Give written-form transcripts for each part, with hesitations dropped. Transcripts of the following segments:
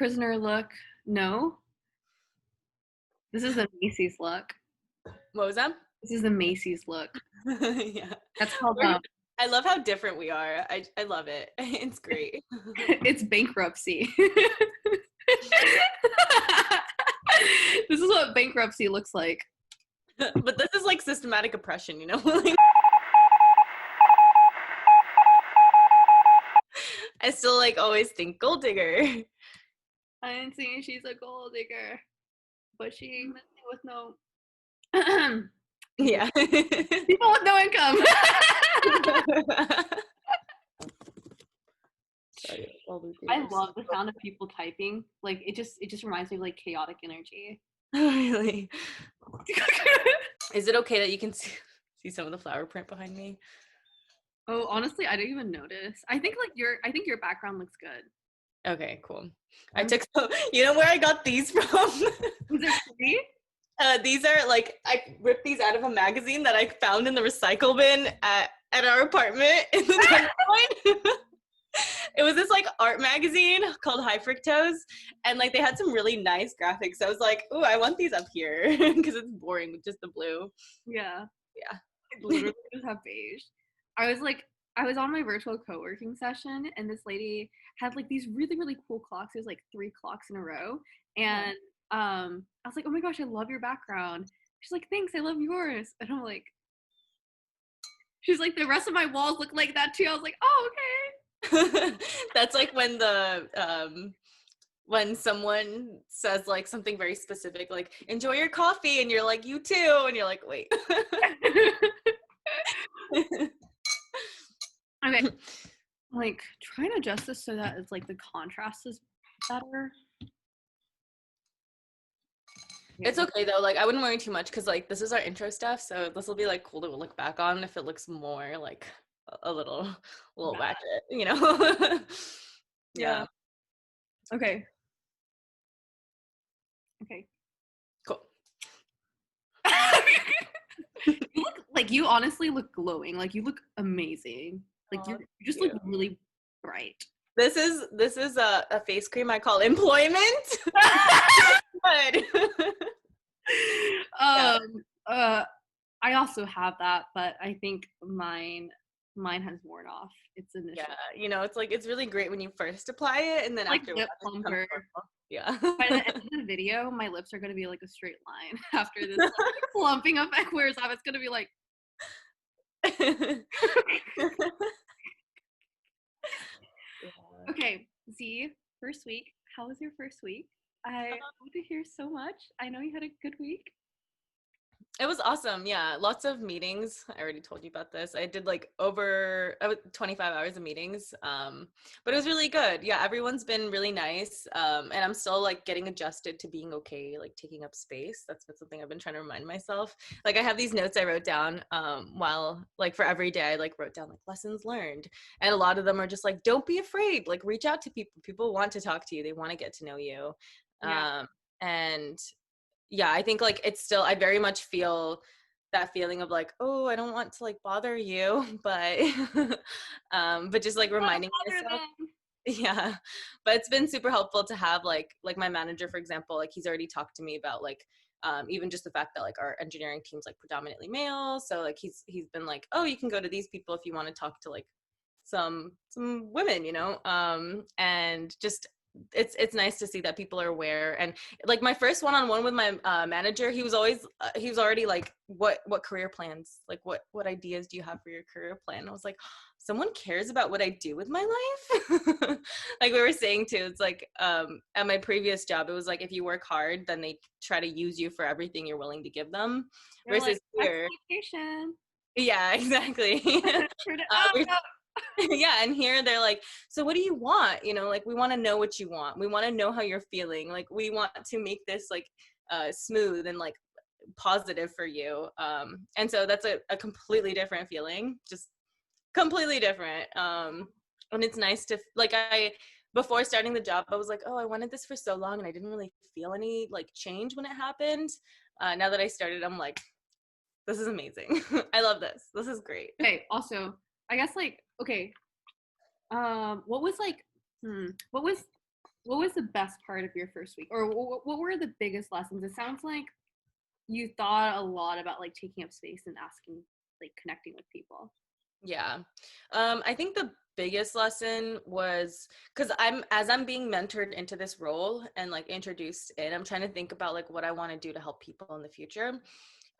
prisoner look. No. This is the Macy's look. What was that? This is the Macy's look. Yeah. That's called I love how different we are. I love it. It's great. it's bankruptcy. This is what bankruptcy looks like. But this is like systematic oppression, you know? I still like always think gold digger. I ain't saying she's a gold digger, but she ain't messing with no Yeah. people with no income. I love the sound of people typing. Like it just reminds me of like chaotic energy. Really? Is it okay that you can see some of the flower print behind me? Oh, honestly, I didn't even notice. I think your background looks good. Okay, cool. I took you know where I got these from? Was it free? These are like, I ripped these out of a magazine that I found in the recycle bin at our apartment in the Tenderloin. It was this like art magazine called High Fructose, and like they had some really nice graphics. I was like, ooh, I want these up here because it's boring with just the blue. Yeah. Yeah. I literally just have beige. I was on my virtual co-working session, and this lady had like these really, really cool clocks. It was like 3 clocks in a row. And I was like, oh my gosh, I love your background. She's like, thanks, I love yours. And I'm like, she's like, the rest of my walls look like that too. I was like, oh, okay. That's like when someone says like something very specific, like enjoy your coffee, and you're like, you too, and you're like, wait. Okay, like try and adjust this so that it's like the contrast is better. It's okay though, like I wouldn't worry too much because like this is our intro stuff, so this will be like cool to look back on if it looks more like a little ratchet, you know. Yeah. Okay, Cool. You look like, you honestly look glowing. Like you look amazing. Like you just look really bright. This is a face cream I call employment. Good. I also have that, but I think mine has worn off. It's initial. Yeah, you know, it's like, it's really great when you first apply it, and then like after lip plumper. Yeah. By the end of the video, my lips are gonna be like a straight line after this like, plumping effect wears off. It's gonna be like. Okay, Z, first week. How was your first week? I want to hear so much. I know you had a good week. It was awesome. Yeah. Lots of meetings. I already told you about this. I did like over 25 hours of meetings. But it was really good. Yeah. Everyone's been really nice. And I'm still like getting adjusted to being okay, like taking up space. That's been something I've been trying to remind myself. Like I have these notes I wrote down while like for every day, I like wrote down like lessons learned. And a lot of them are just like, don't be afraid. Like reach out to people. People want to talk to you. They want to get to know you. Yeah. And yeah, I think like it's still, I very much feel that feeling of like, oh, I don't want to like bother you, but just like reminding myself. Yeah, but it's been super helpful to have like my manager, for example, like he's already talked to me about like even just the fact that like our engineering team's like predominantly male, so like he's been like, oh, you can go to these people if you want to talk to like some women, you know, and just it's nice to see that people are aware. And like my first one-on-one with my manager, he was already like, what career plans, like what ideas do you have for your career plan? I was like, someone cares about what I do with my life. Like we were saying too, it's like at my previous job, it was like if you work hard, then they try to use you for everything you're willing to give them. They're Versus like, here, exploitation. yeah, exactly. Yeah, and here they're like, so what do you want? You know, like we want to know what you want. We want to know how you're feeling. Like we want to make this like smooth and like positive for you. And so that's a completely different feeling, just completely different. And it's nice to like, before starting the job, I was like, oh, I wanted this for so long, and I didn't really feel any like change when it happened. Now that I started, I'm like, this is amazing. I love this. This is great. Okay, also, I guess like, okay, what was What was the best part of your first week, or what were the biggest lessons? It sounds like you thought a lot about like taking up space and asking, like connecting with people. Yeah. I think the biggest lesson was because as I'm being mentored into this role and like introduced in, I'm trying to think about like what I want to do to help people in the future.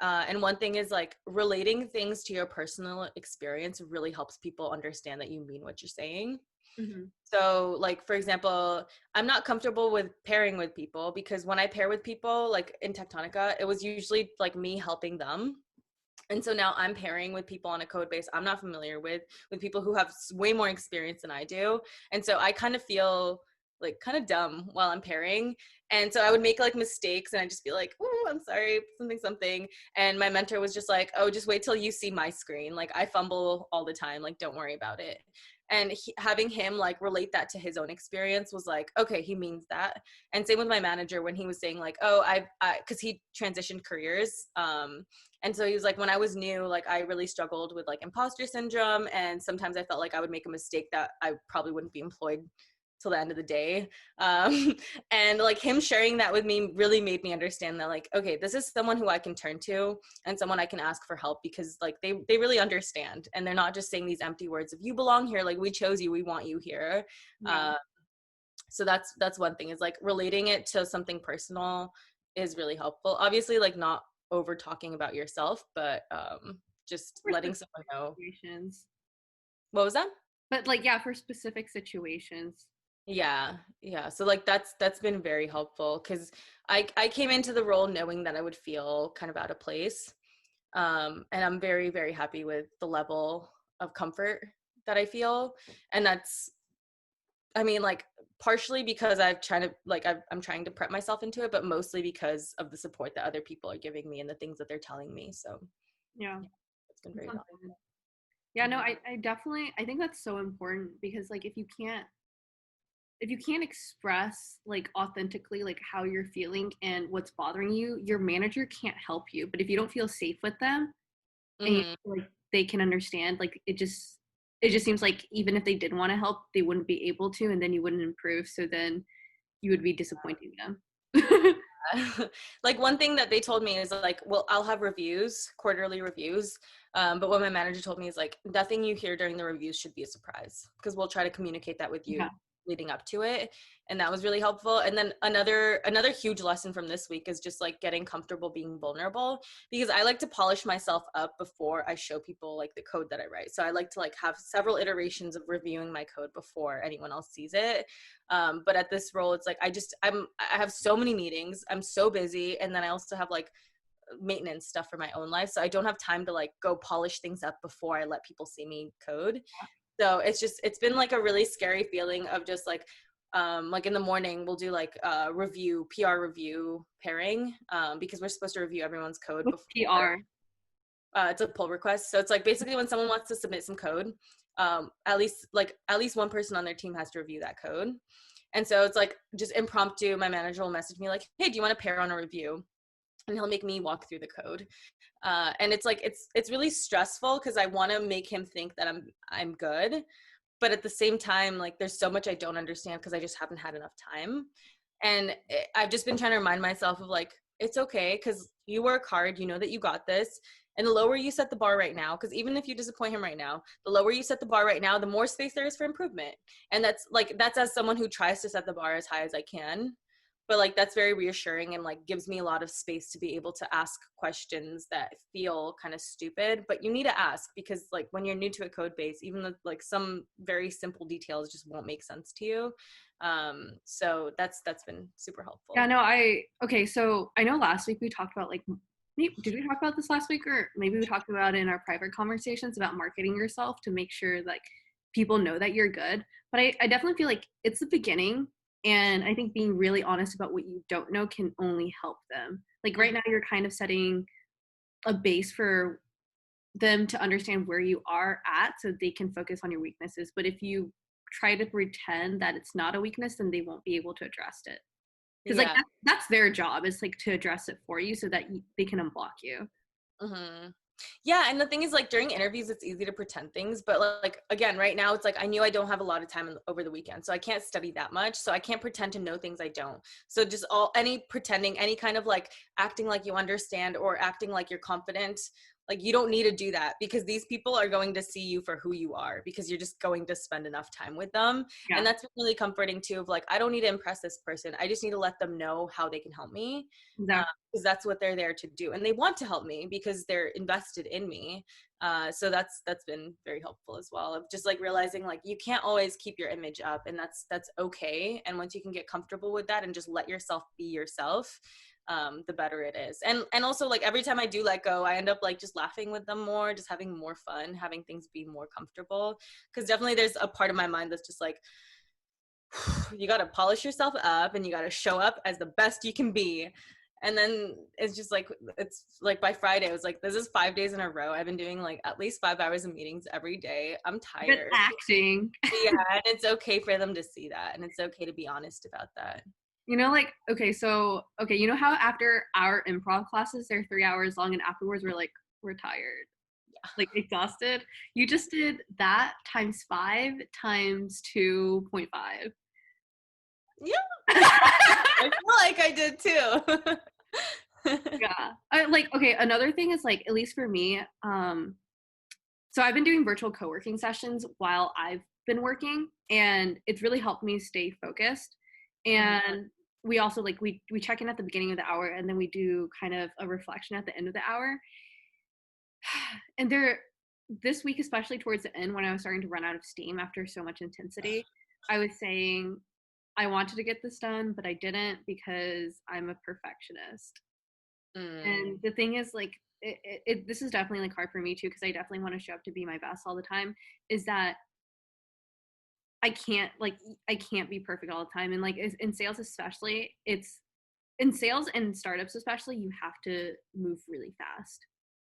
And one thing is like relating things to your personal experience really helps people understand that you mean what you're saying. Mm-hmm. So, like, for example, I'm not comfortable with pairing with people because when I pair with people, like in Techtonica, it was usually like me helping them. And so now I'm pairing with people on a code base I'm not familiar with people who have way more experience than I do. And so I kind of feel like kind of dumb while I'm pairing. And so I would make like mistakes and I'd just be like, oh, I'm sorry, something. And my mentor was just like, oh, just wait till you see my screen. Like I fumble all the time. Like, don't worry about it. And having him like relate that to his own experience was like, okay, he means that. And same with my manager when he was saying like, oh, because he transitioned careers. And so he was like, when I was new, like I really struggled with like imposter syndrome. And sometimes I felt like I would make a mistake that I probably wouldn't be employed till the end of the day. And like him sharing that with me really made me understand that like, okay, this is someone who I can turn to and someone I can ask for help because like they really understand. And they're not just saying these empty words of you belong here. Like we chose you, we want you here. Yeah. So that's one thing is like relating it to something personal is really helpful. Obviously like not over talking about yourself, but just For letting specific someone know. situations. What was that? But like, yeah, for specific situations. Yeah, so like that's been very helpful because I came into the role knowing that I would feel kind of out of place, and I'm very very happy with the level of comfort that I feel. And that's, I mean, like partially because I'm trying to prep myself into it, but mostly because of the support that other people are giving me and the things that they're telling me. So Yeah. yeah, it's been That very sounds valuable. good. Yeah, no, Mhm. I definitely, I think that's so important because like if you can't express like authentically like how you're feeling and what's bothering you, your manager can't help you. But if you don't feel safe with them and you Mhm. feel like they can understand, like it just seems like even if they did want to help, they wouldn't be able to, and then you wouldn't improve. So then you would be disappointing them. Like one thing that they told me is like, well, I'll have reviews, quarterly reviews. But what my manager told me is like, nothing you hear during the reviews should be a surprise because we'll try to communicate that with Yeah. you leading up to it. And that was really helpful. And then another huge lesson from this week is just like getting comfortable being vulnerable because I like to polish myself up before I show people like the code that I write. So I like to like have several iterations of reviewing my code before anyone else sees it. But at this role, it's like I have so many meetings, I'm so busy, and then I also have like maintenance stuff for my own life, so I don't have time to like go polish things up before I let people see me code. So it's been like a really scary feeling of just like in the morning we'll do like review PR review pairing because we're supposed to review everyone's code What's before. PR? It's a pull request, so it's like basically when someone wants to submit some code, at least one person on their team has to review that code. And so it's like just impromptu, my manager will message me like, hey, do you want to pair on a review? And he'll make me walk through the code. And it's like it's really stressful because I want to make him think that I'm good, but at the same time, like there's so much I don't understand because I just haven't had enough time. And I've just been trying to remind myself of like, it's okay because you work hard, you know that you got this. And the lower you set the bar right now, because even if you disappoint him right now, the lower you set the bar right now, the more space there is for improvement. And that's as someone who tries to set the bar as high as I can. But like that's very reassuring and like gives me a lot of space to be able to ask questions that feel kind of stupid, but you need to ask because like when you're new to a code base, even the, like some very simple details just won't make sense to you. So that's been super Yeah, helpful. no, okay, so I know last week we talked about like did we talk about this last week, or maybe we talked about it in our private conversations about marketing yourself to make sure like people know that you're good. But I definitely feel like it's the beginning, and I think being really honest about what you don't know can only help them. Like right Mhm. now you're kind of setting a base for them to understand where you are at so they can focus on your weaknesses. But if you try to pretend that it's not a weakness, then they won't be able to address it, because like Yeah. that's their job, is like to address it for you so that they can unblock you. Hmm. Yeah, and the thing is, like, during interviews, it's easy to pretend things, but like again, right now, it's like I knew I don't have a lot of time over the weekend, so I can't study that much, so I can't pretend to know things I don't. So just any pretending, any kind of like acting like you understand or acting like you're confident, like you don't need to do that because these people are going to see you for who you are because you're just going to spend enough time with them. Yeah, And that's really comforting too, of like, I don't need to impress this person. I just need to let them know how they can help me. exactly. Because that's what they're there to do, and they want to help me because they're invested in me. So that's been very helpful as well, of just like realizing like you can't always keep your image up, and that's okay. And once you can get comfortable with that and just let yourself be yourself, the better it is. And also, like, every time I do let go, I end up like just laughing with them more, just having more fun, having things be more comfortable. Because definitely there's a part of my mind that's just like, you got to polish yourself up and you got to show up as the best you can be. And then it's just like, it's like by Friday, it was like, this is 5 days in a row. I've been doing like at least 5 hours of meetings every day. I'm Good tired. acting. Yeah. And it's okay for them to see that. And it's okay to be honest about that. You know, like, okay, you know how after our improv classes, they're 3 hours long and afterwards we're tired, like exhausted? You just did that times 5 times 2.5. Yeah. I feel like I did too. Yeah. Like, okay, another thing is like, at least for me, so I've been doing virtual co-working sessions while I've been working, and it's really helped me stay focused. And we also like we check in at the beginning of the hour, and then we do kind of a reflection at the end of the hour. And this week, especially towards the end when I was starting to run out of steam after so much intensity, I was saying I wanted to get this done, but I didn't because I'm a perfectionist. And the thing is, like, this is definitely like hard for me too, because I definitely want to show up to be my best all the time. Is that I can't be perfect all the time, and like in sales especially, it's in sales and startups especially, you have to move really fast.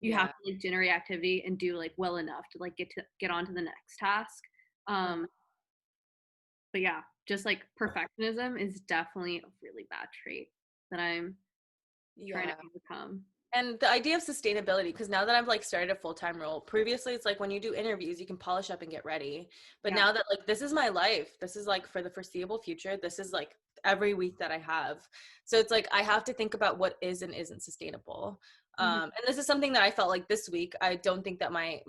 You have Yeah. to like generate activity and do like well enough to like get on to the next task. Um, but yeah, just like perfectionism is definitely a really bad trait that I'm trying to Yeah. overcome. And the idea of sustainability, because now that I've like started a full-time role, previously it's like when you do interviews, you can polish up and get ready. But Yeah. now that like this is my life, this is like for the foreseeable future, this is like every week that I have. So it's like I have to think about what is and isn't sustainable. Mhm. And this is something that I felt like this week. I don't think that my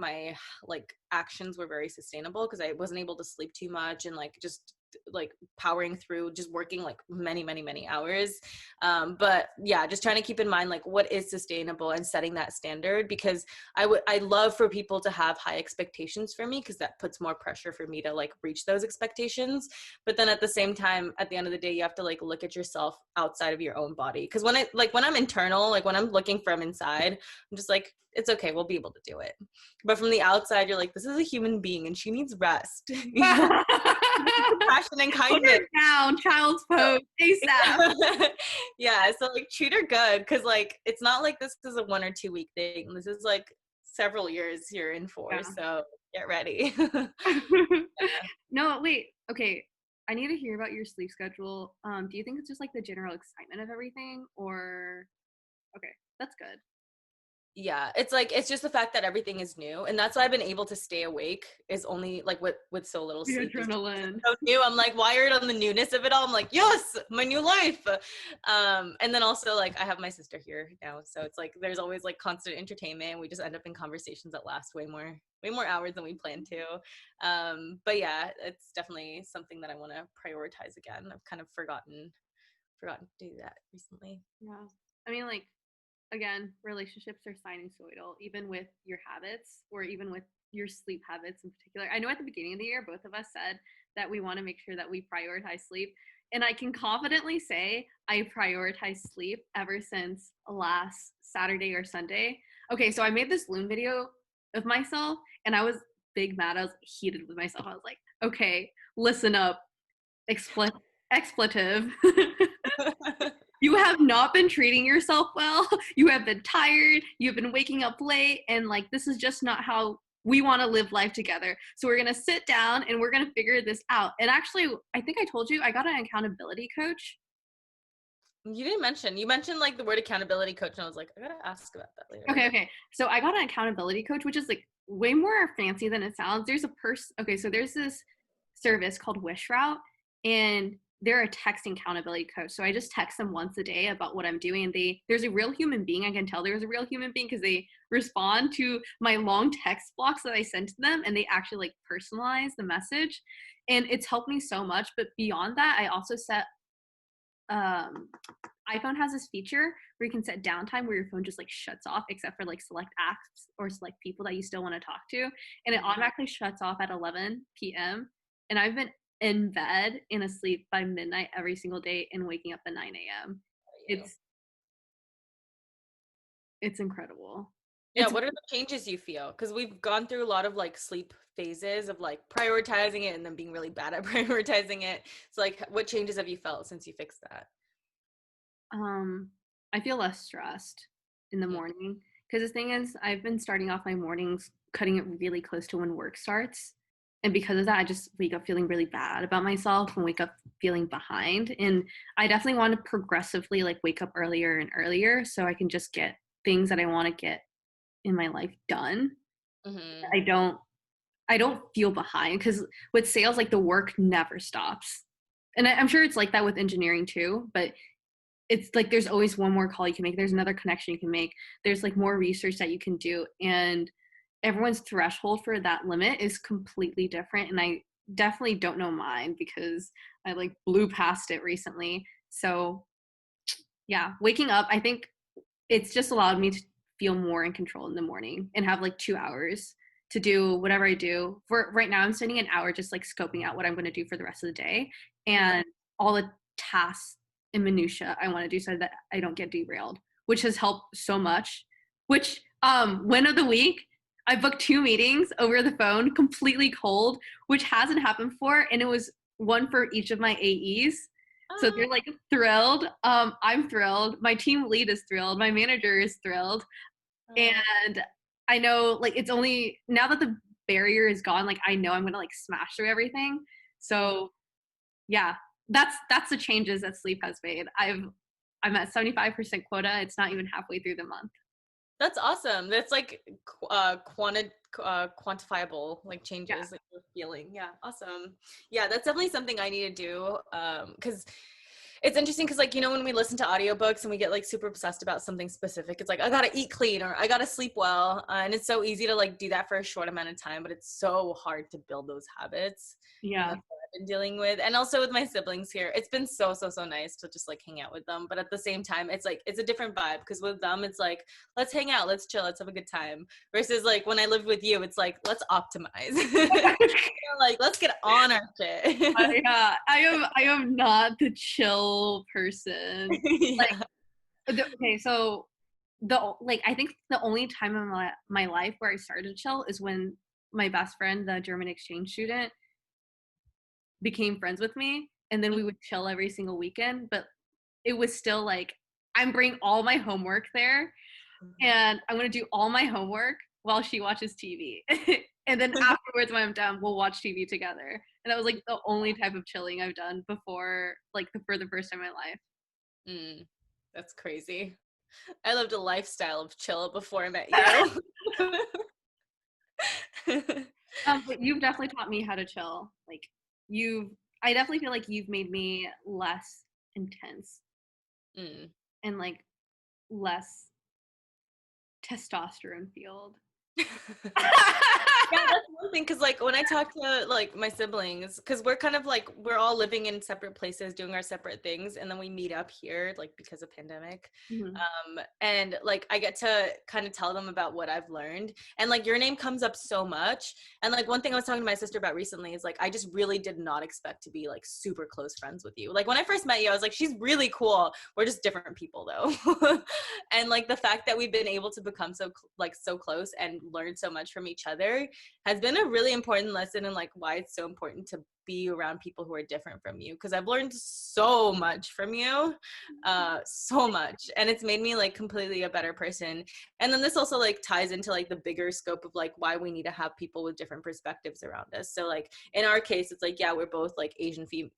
like actions were very sustainable because I wasn't able to sleep too much and like just like powering through just working like many hours. But yeah, just trying to keep in mind like what is sustainable and setting that standard, because I love for people to have high expectations for me because that puts more pressure for me to like reach those expectations. But then at the same time, at the end of the day, you have to like look at yourself outside of your own body, because when I'm internal, like when I'm looking from inside, I'm just like, it's okay, we'll be able to do it. But from the outside, you're like, this is a human being and she needs rest. You know, compassion and Put kindness. her down, child's pose, ASAP. Yeah, so like treat her good, because like it's not like this is a 1 or 2 week thing. This is like several years you're in for, Yeah. so get ready. No, wait. Okay, I need to hear about your sleep schedule. Do you think it's just like the general excitement of everything, or okay, that's good. Yeah, it's like it's just the fact that everything is new, and that's why I've been able to stay awake, is only like with so little The sleep, is just adrenaline. so new. I'm like wired on the newness of it all. I'm like, yes, my new life. And then also like I have my sister here now, so it's like there's always like constant entertainment. We just end up in conversations that last way more hours than we planned to. But yeah, it's definitely something that I want to prioritize again. I've kind of forgotten to do that recently. Yeah. I mean, like, again, relationships are sinusoidal, even with your habits or even with your sleep habits in particular. I know at the beginning of the year, both of us said that we want to make sure that we prioritize sleep. And I can confidently say I prioritize sleep ever since last Saturday or Sunday. Okay, so I made this Loom video of myself and I was big mad. I was heated with myself. I was like, okay, listen up, expletive. You have not been treating yourself well. You have been tired. You've been waking up late. And like, this is just not how we want to live life together. So we're going to sit down and we're going to figure this out. And actually, I think I told you I got an accountability coach. You mentioned like the word accountability coach, and I was like, I gotta ask about that later. Okay. So I got an accountability coach, which is like way more fancy than it sounds. So there's this service called Wishroute, and they're a texting accountability coach. So I just text them once a day about what I'm doing, and there's a real human being. I can tell there's a real human being because they respond to my long text blocks that I send to them, and they actually like personalize the message, and it's helped me so much. But beyond that, I also set iPhone has this feature where you can set downtime where your phone just like shuts off except for like select apps or select people that you still want to talk to, and it automatically shuts off at 11 p.m. and I've been in bed and asleep by midnight every single day and waking up at 9 a.m. It's incredible. Yeah, what are the changes you feel? Because we've gone through a lot of like sleep phases of like prioritizing it and then being really bad at prioritizing it. So like what changes have you felt since you fixed that? I feel less stressed in the morning because the thing is I've been starting off my mornings cutting it really close to when work starts. And because of that, I just wake up feeling really bad about myself and wake up feeling behind. And I definitely want to progressively like wake up earlier and earlier so I can just get things that I want to get in my life done. I don't feel behind because with sales, like the work never stops. And I'm sure it's like that with engineering too, but it's like there's always one more call you can make. There's another connection you can make. There's like more research that you can do. And everyone's threshold for that limit is completely different. And I definitely don't know mine because I like blew past it recently. So yeah, waking up, I think it's just allowed me to feel more in control in the morning and have like 2 hours to do whatever I do. For right now, I'm spending an hour just like scoping out what I'm going to do for the rest of the day and all the tasks and minutia I want to do so that I don't get derailed, which has helped so much. Which win of the week, I booked 2 meetings over the phone, completely cold, which hasn't happened before, and it was one for each of my AEs. So they're like thrilled. I'm thrilled. My team lead is thrilled. My manager is thrilled. And I know like it's only now that the barrier is gone, like I know I'm gonna like smash through everything. So yeah, that's the changes that sleep has made. I'm at 75% quota. It's not even halfway through the month. That's awesome. That's like quantifiable, like changes that you're feeling. Yeah, awesome. Yeah, that's definitely something I need to do. Because it's interesting because like, you know, when we listen to audiobooks and we get like super obsessed about something specific, it's like, I gotta eat clean or I gotta sleep well. And it's so easy to like do that for a short amount of time, but it's so hard to build those habits. Yeah. And that's what I've been dealing with. And also with my siblings here, it's been so nice to just like hang out with them. But at the same time, it's like, it's a different vibe because with them, it's like, let's hang out, let's chill, let's have a good time. Versus like when I lived with you, it's like, let's optimize. Like, let's get on our shit. Yeah, I am not the chill person. Yeah. Like, okay, so I think the only time in my life where I started to chill is when my best friend, the German exchange student, became friends with me, and then we would chill every single weekend. But it was still like I'm bringing all my homework there, and I'm gonna do all my homework while she watches TV. And then afterwards, when I'm done, we'll watch TV together. And that was like the only type of chilling I've done before, like for the first time in my life. That's crazy. I lived a lifestyle of chill before I met you. But you've definitely taught me how to chill. Like I definitely feel like you've made me less intense and like less testosterone fueled. Yeah, that's one thing because like when I talk to like my siblings, because we're kind of like we're all living in separate places doing our separate things, and then we meet up here like because of pandemic. And like I get to kind of tell them about what I've learned, and like your name comes up so much. And like one thing I was talking to my sister about recently is like I just really did not expect to be like super close friends with you. Like when I first met you, I was like, she's really cool, we're just different people though. And like the fact that we've been able to become so close and learned so much from each other has been a really important lesson in like why it's so important to be around people who are different from you, because I've learned so much from you, so much, and it's made me like completely a better person. And then this also like ties into like the bigger scope of like why we need to have people with different perspectives around us. So like in our case, it's like, yeah, we're both like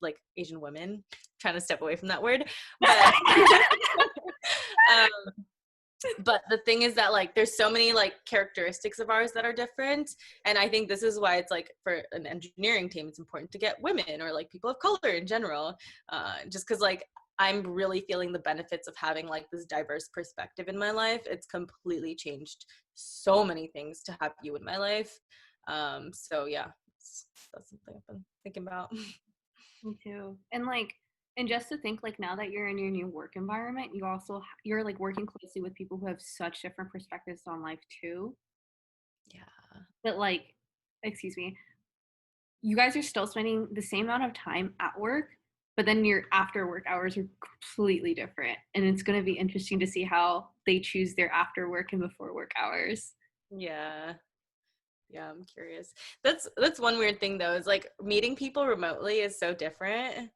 like Asian women, trying to step away from that word, but but the thing is that like there's so many like characteristics of ours that are different, and I think this is why it's like for an engineering team it's important to get women or like people of color in general, just because like I'm really feeling the benefits of having like this diverse perspective in my life. It's completely changed so many things to have you in my life. So yeah, that's something I've been thinking about. Me too. And just to think like now that you're in your new work environment, you're like working closely with people who have such different perspectives on life too. Yeah. That like, excuse me, you guys are still spending the same amount of time at work, but then your after work hours are completely different. And it's going to be interesting to see how they choose their after work and before work hours. Yeah. Yeah, I'm curious. That's one weird thing though, is like meeting people remotely is so different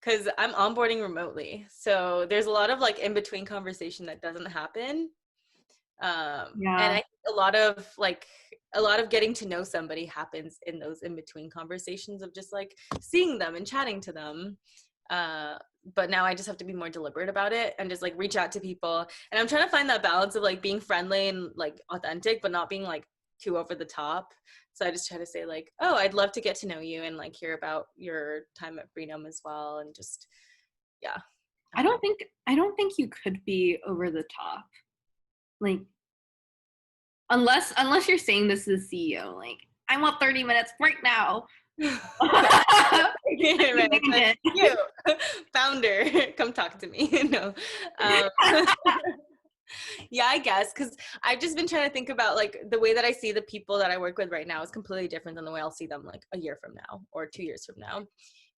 because I'm onboarding remotely. So there's a lot of like in between conversation that doesn't happen. And I Yeah. think a lot of getting to know somebody happens in those in between conversations of just like seeing them and chatting to them. But now I just have to be more deliberate about it and just like reach out to people. And I'm trying to find that balance of like being friendly and like authentic, but not being like too over the top. So I just try to say like, oh, I'd love to get to know you and like hear about your time at Freenome as well. And just, yeah. I don't think you could be over the top. Like unless you're saying this is the CEO, like I want 30 minutes right now. Right. Like, you, founder, come talk to me. No. Um, yeah, I guess, because I've just been trying to think about like the way that I see the people that I work with right now is completely different than the way I'll see them like a year from now or 2 years from now.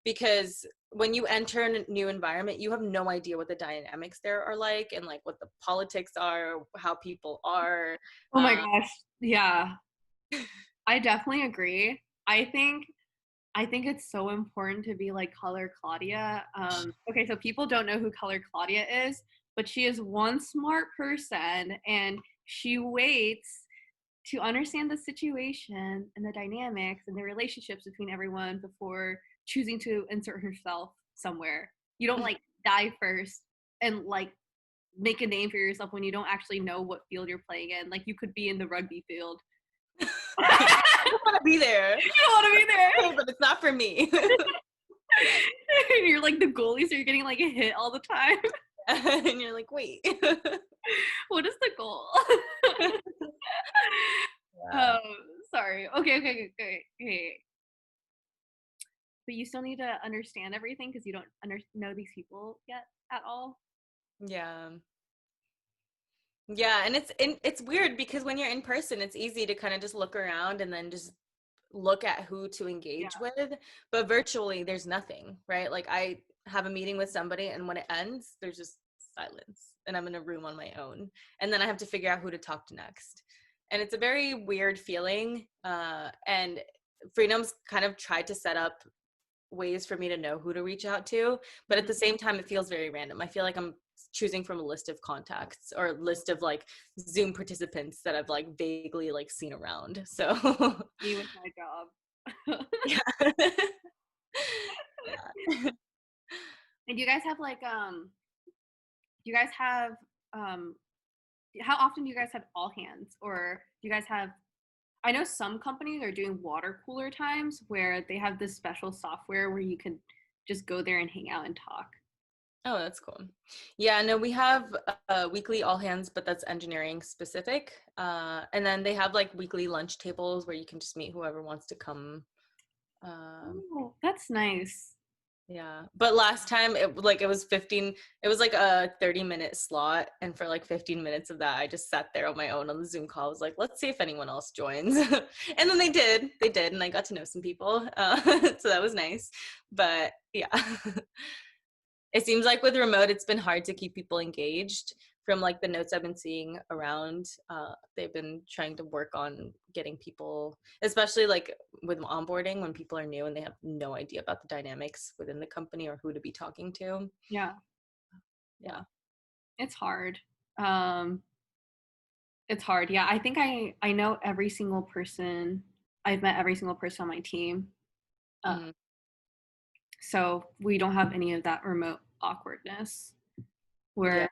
Because when you enter a new environment, you have no idea what the dynamics there are like and like what the politics are, how people are. Oh my gosh. Yeah. I definitely agree. I think it's so important to be like Color Claudia. Okay, so people don't know who Color Claudia is, but she is one smart person and she waits to understand the situation and the dynamics and the relationships between everyone before choosing to insert herself somewhere. You don't like die first and like make a name for yourself when you don't actually know what field you're playing in. Like you could be in the rugby field. I don't want to be there. You don't want to be there. Okay, but it's not for me. You're like the goalie, so you're getting like a hit all the time. And you're like, wait. What is the goal? Yeah. Sorry. Okay. But you still need to understand everything because you don't know these people yet at all. Yeah. Yeah, and it's weird because when you're in person, it's easy to kind of just look around and then just look at who to engage with, but virtually there's nothing, right? Like I have a meeting with somebody and when it ends, there's just silence and I'm in a room on my own, and then I have to figure out who to talk to next. And it's a very weird feeling, and Freenome's kind of tried to set up ways for me to know who to reach out to, but at the same time it feels very random. I feel like I'm choosing from a list of contacts or a list of like Zoom participants that I've like vaguely like seen around. So Me with my job. yeah. Yeah. And do you guys have like do you guys have how often do you guys have all hands, or do you guys have, I know some companies are doing water cooler times where they have this special software where you can just go there and hang out and talk. Oh, that's cool. Yeah, no, we have weekly all hands, but that's engineering specific. And then they have like weekly lunch tables where you can just meet whoever wants to come. Oh, that's nice. Yeah, but last time it was 15, it was like a 30-minute slot, and for like 15 minutes of that I just sat there on my own on the Zoom call. I was like, let's see if anyone else joins. And then they did, and I got to know some people, so that was nice. But yeah. It seems like with remote it's been hard to keep people engaged, from like the notes I've been seeing around, they've been trying to work on getting people, especially like with onboarding, when people are new and they have no idea about the dynamics within the company or who to be talking to. Yeah. Yeah. It's hard. Um, it's hard. Yeah. I think I know every single person. I've met every single person on my team. Uh, Mm-hmm. so we don't have any of that remote awkwardness Yeah. where,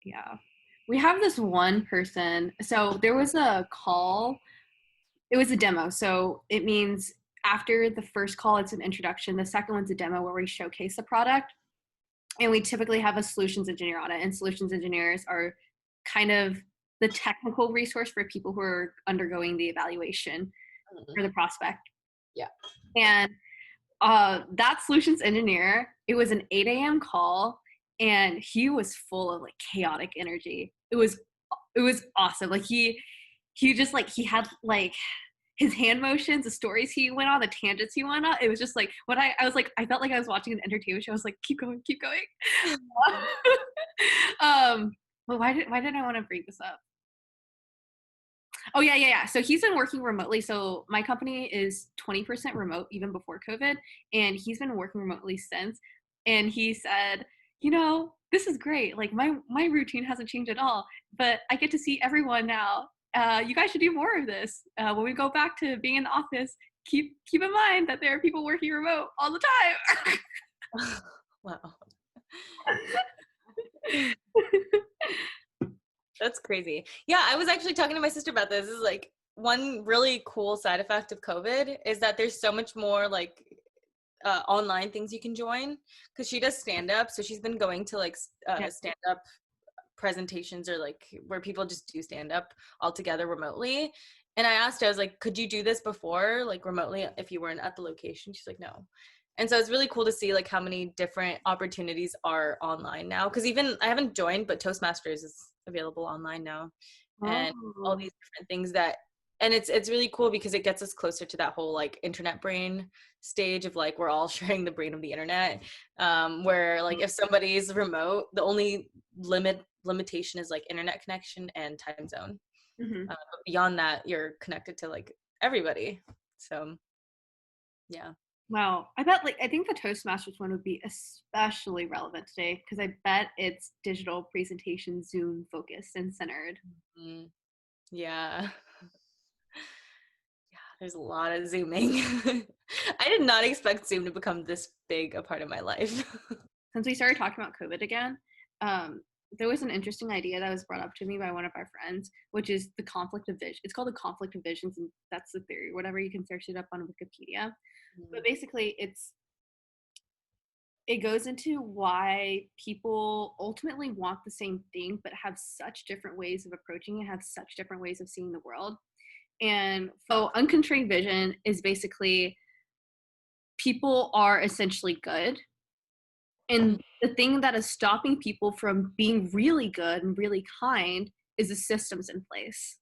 yeah, we have this one person. So there was a call. It was a demo. So it means after the first call, it's an introduction. The second one's a demo where we showcase the product. And we typically have a solutions engineer on it. And solutions engineers are kind of the technical resource for people who are undergoing the evaluation for the prospect. Yeah. And that solutions engineer, it was an 8 a.m. call, and he was full of like chaotic energy. It was awesome. Like he just like he had like his hand motions, the stories he went on, the tangents he went on. It was just like when I was like, I felt like I was watching an entertainment show. I was like, keep going, keep going. Well, why did I want to bring this up? Oh yeah. So he's been working remotely. So my company is 20% remote even before COVID, and he's been working remotely since. And he said, this is great. Like my routine hasn't changed at all, but I get to see everyone now. You guys should do more of this. When we go back to being in the office, keep in mind that there are people working remote all the time. Wow. That's crazy. Yeah, I was actually talking to my sister about this. This is like one really cool side effect of COVID is that there's so much more like online things you can join, because she does stand up. So she's been going to like stand up presentations, or like where people just do stand up all together remotely. And I asked her, I was like, could you do this before, like remotely, if you weren't at the location? She's like, no. And so it's really cool to see like how many different opportunities are online now. Because even I haven't joined, but Toastmasters is available online now, and all these different things that, and it's really cool because it gets us closer to that whole like internet brain stage of like we're all sharing the brain of the internet, where like if somebody's remote, the only limitation is like internet connection and time zone. But beyond that, you're connected to like everybody. So yeah. Wow. I think the Toastmasters one would be especially relevant today because I bet it's digital presentation, Zoom focused and centered. Mm, yeah. Yeah, there's a lot of Zooming. I did not expect Zoom to become this big a part of my life. Since we started talking about COVID again, there was an interesting idea that was brought up to me by one of our friends, which is the conflict of vision. It's called the conflict of visions, and that's the theory. Whatever, you can search it up on Wikipedia. But basically, it goes into why people ultimately want the same thing, but have such different ways of approaching it, have such different ways of seeing the world. And so, unconstrained vision is basically people are essentially good. And the thing that is stopping people from being really good and really kind is the systems in place,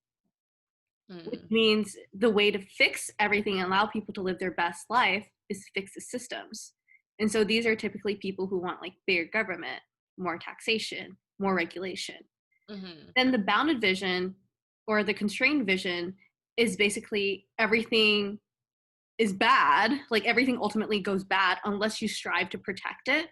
which means the way to fix everything and allow people to live their best life is fix the systems. And so these are typically people who want like bigger government, more taxation, more regulation. Then the bounded vision or the constrained vision is basically everything is bad, like everything ultimately goes bad unless you strive to protect it.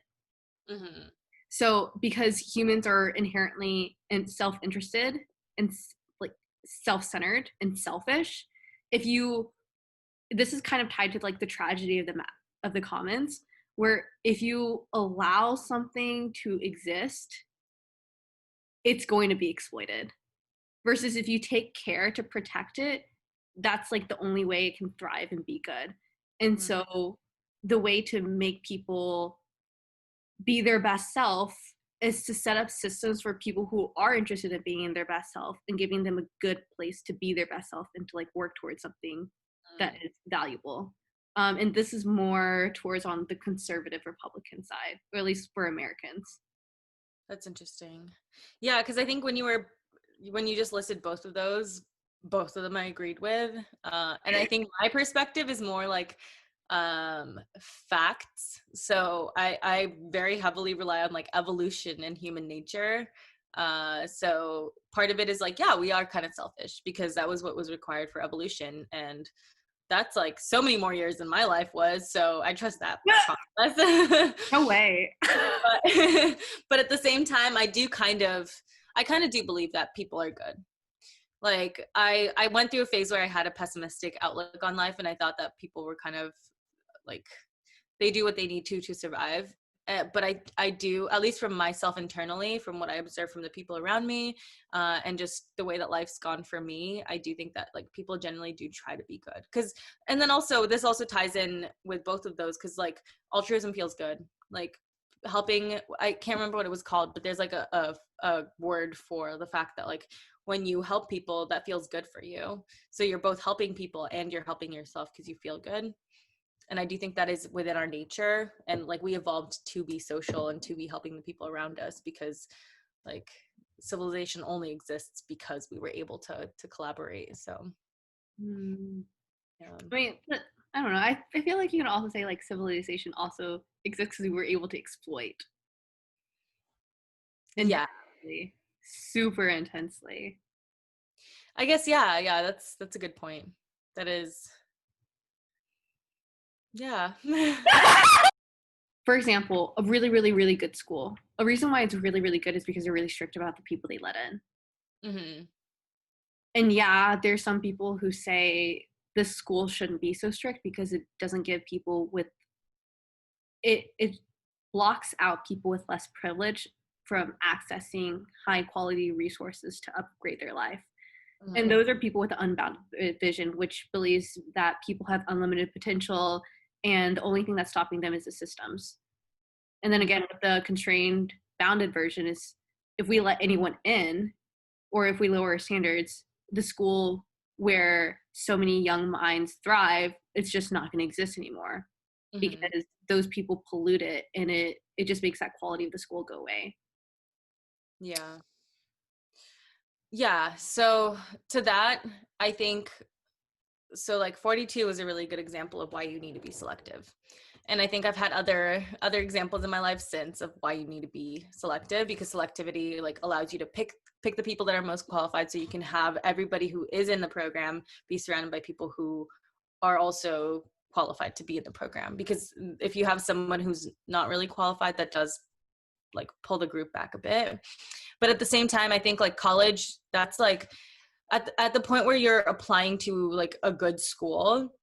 So because humans are inherently self-interested and like self-centered and selfish, this is kind of tied to like the tragedy of the commons, where if you allow something to exist, it's going to be exploited. Versus if you take care to protect it, that's like the only way it can thrive and be good. And so the way to make people be their best self is to set up systems for people who are interested in being in their best self and giving them a good place to be their best self and to like work towards something that is valuable. And this is more towards on the conservative Republican side, or at least for Americans. That's interesting. Yeah, because I think when you just listed both of them I agreed with. And I think my perspective is more like facts. So I very heavily rely on like evolution and human nature. So part of it is like, yeah, we are kind of selfish because that was what was required for evolution. And that's like so many more years than my life was. So I trust that process. No way. But at the same time, I kind of do believe that people are good. Like I went through a phase where I had a pessimistic outlook on life, and I thought that people were kind of like, they do what they need to survive. But I do, at least from myself internally, from what I observe from the people around me, and just the way that life's gone for me, I do think that like people generally do try to be good. Because, and then also this also ties in with both of those, because like altruism feels good. Like helping, I can't remember what it was called, but there's like a word for the fact that like when you help people, that feels good for you. So you're both helping people and you're helping yourself because you feel good. And I do think that is within our nature, and like we evolved to be social and to be helping the people around us, because like civilization only exists because we were able to collaborate. So I mean, but I don't know. I feel like you can also say like civilization also exists because we were able to exploit. Yeah, Super intensely. I guess yeah, that's a good point. That is, yeah. For example, a really, really, really good school. A reason why it's really, really good is because they're really strict about the people they let in. Mm-hmm. And yeah, there's some people who say the school shouldn't be so strict because it doesn't give people with it blocks out people with less privilege from accessing high quality resources to upgrade their life. Mm-hmm. And those are people with the unbounded vision, which believes that people have unlimited potential and the only thing that's stopping them is the systems. And then again, the constrained bounded version is if we let anyone in or if we lower standards, the school where so many young minds thrive, it's just not going to exist anymore. Mm-hmm. Because those people pollute it and it just makes that quality of the school go away. Yeah. So to that, I think, so like 42 is a really good example of why you need to be selective. And I think I've had other examples in my life since of why you need to be selective, because selectivity like allows you to pick the people that are most qualified, so you can have everybody who is in the program be surrounded by people who are also qualified to be in the program. Because if you have someone who's not really qualified, that does like pull the group back a bit. But at the same time, I think like college, that's like at the point where you're applying to like a good school,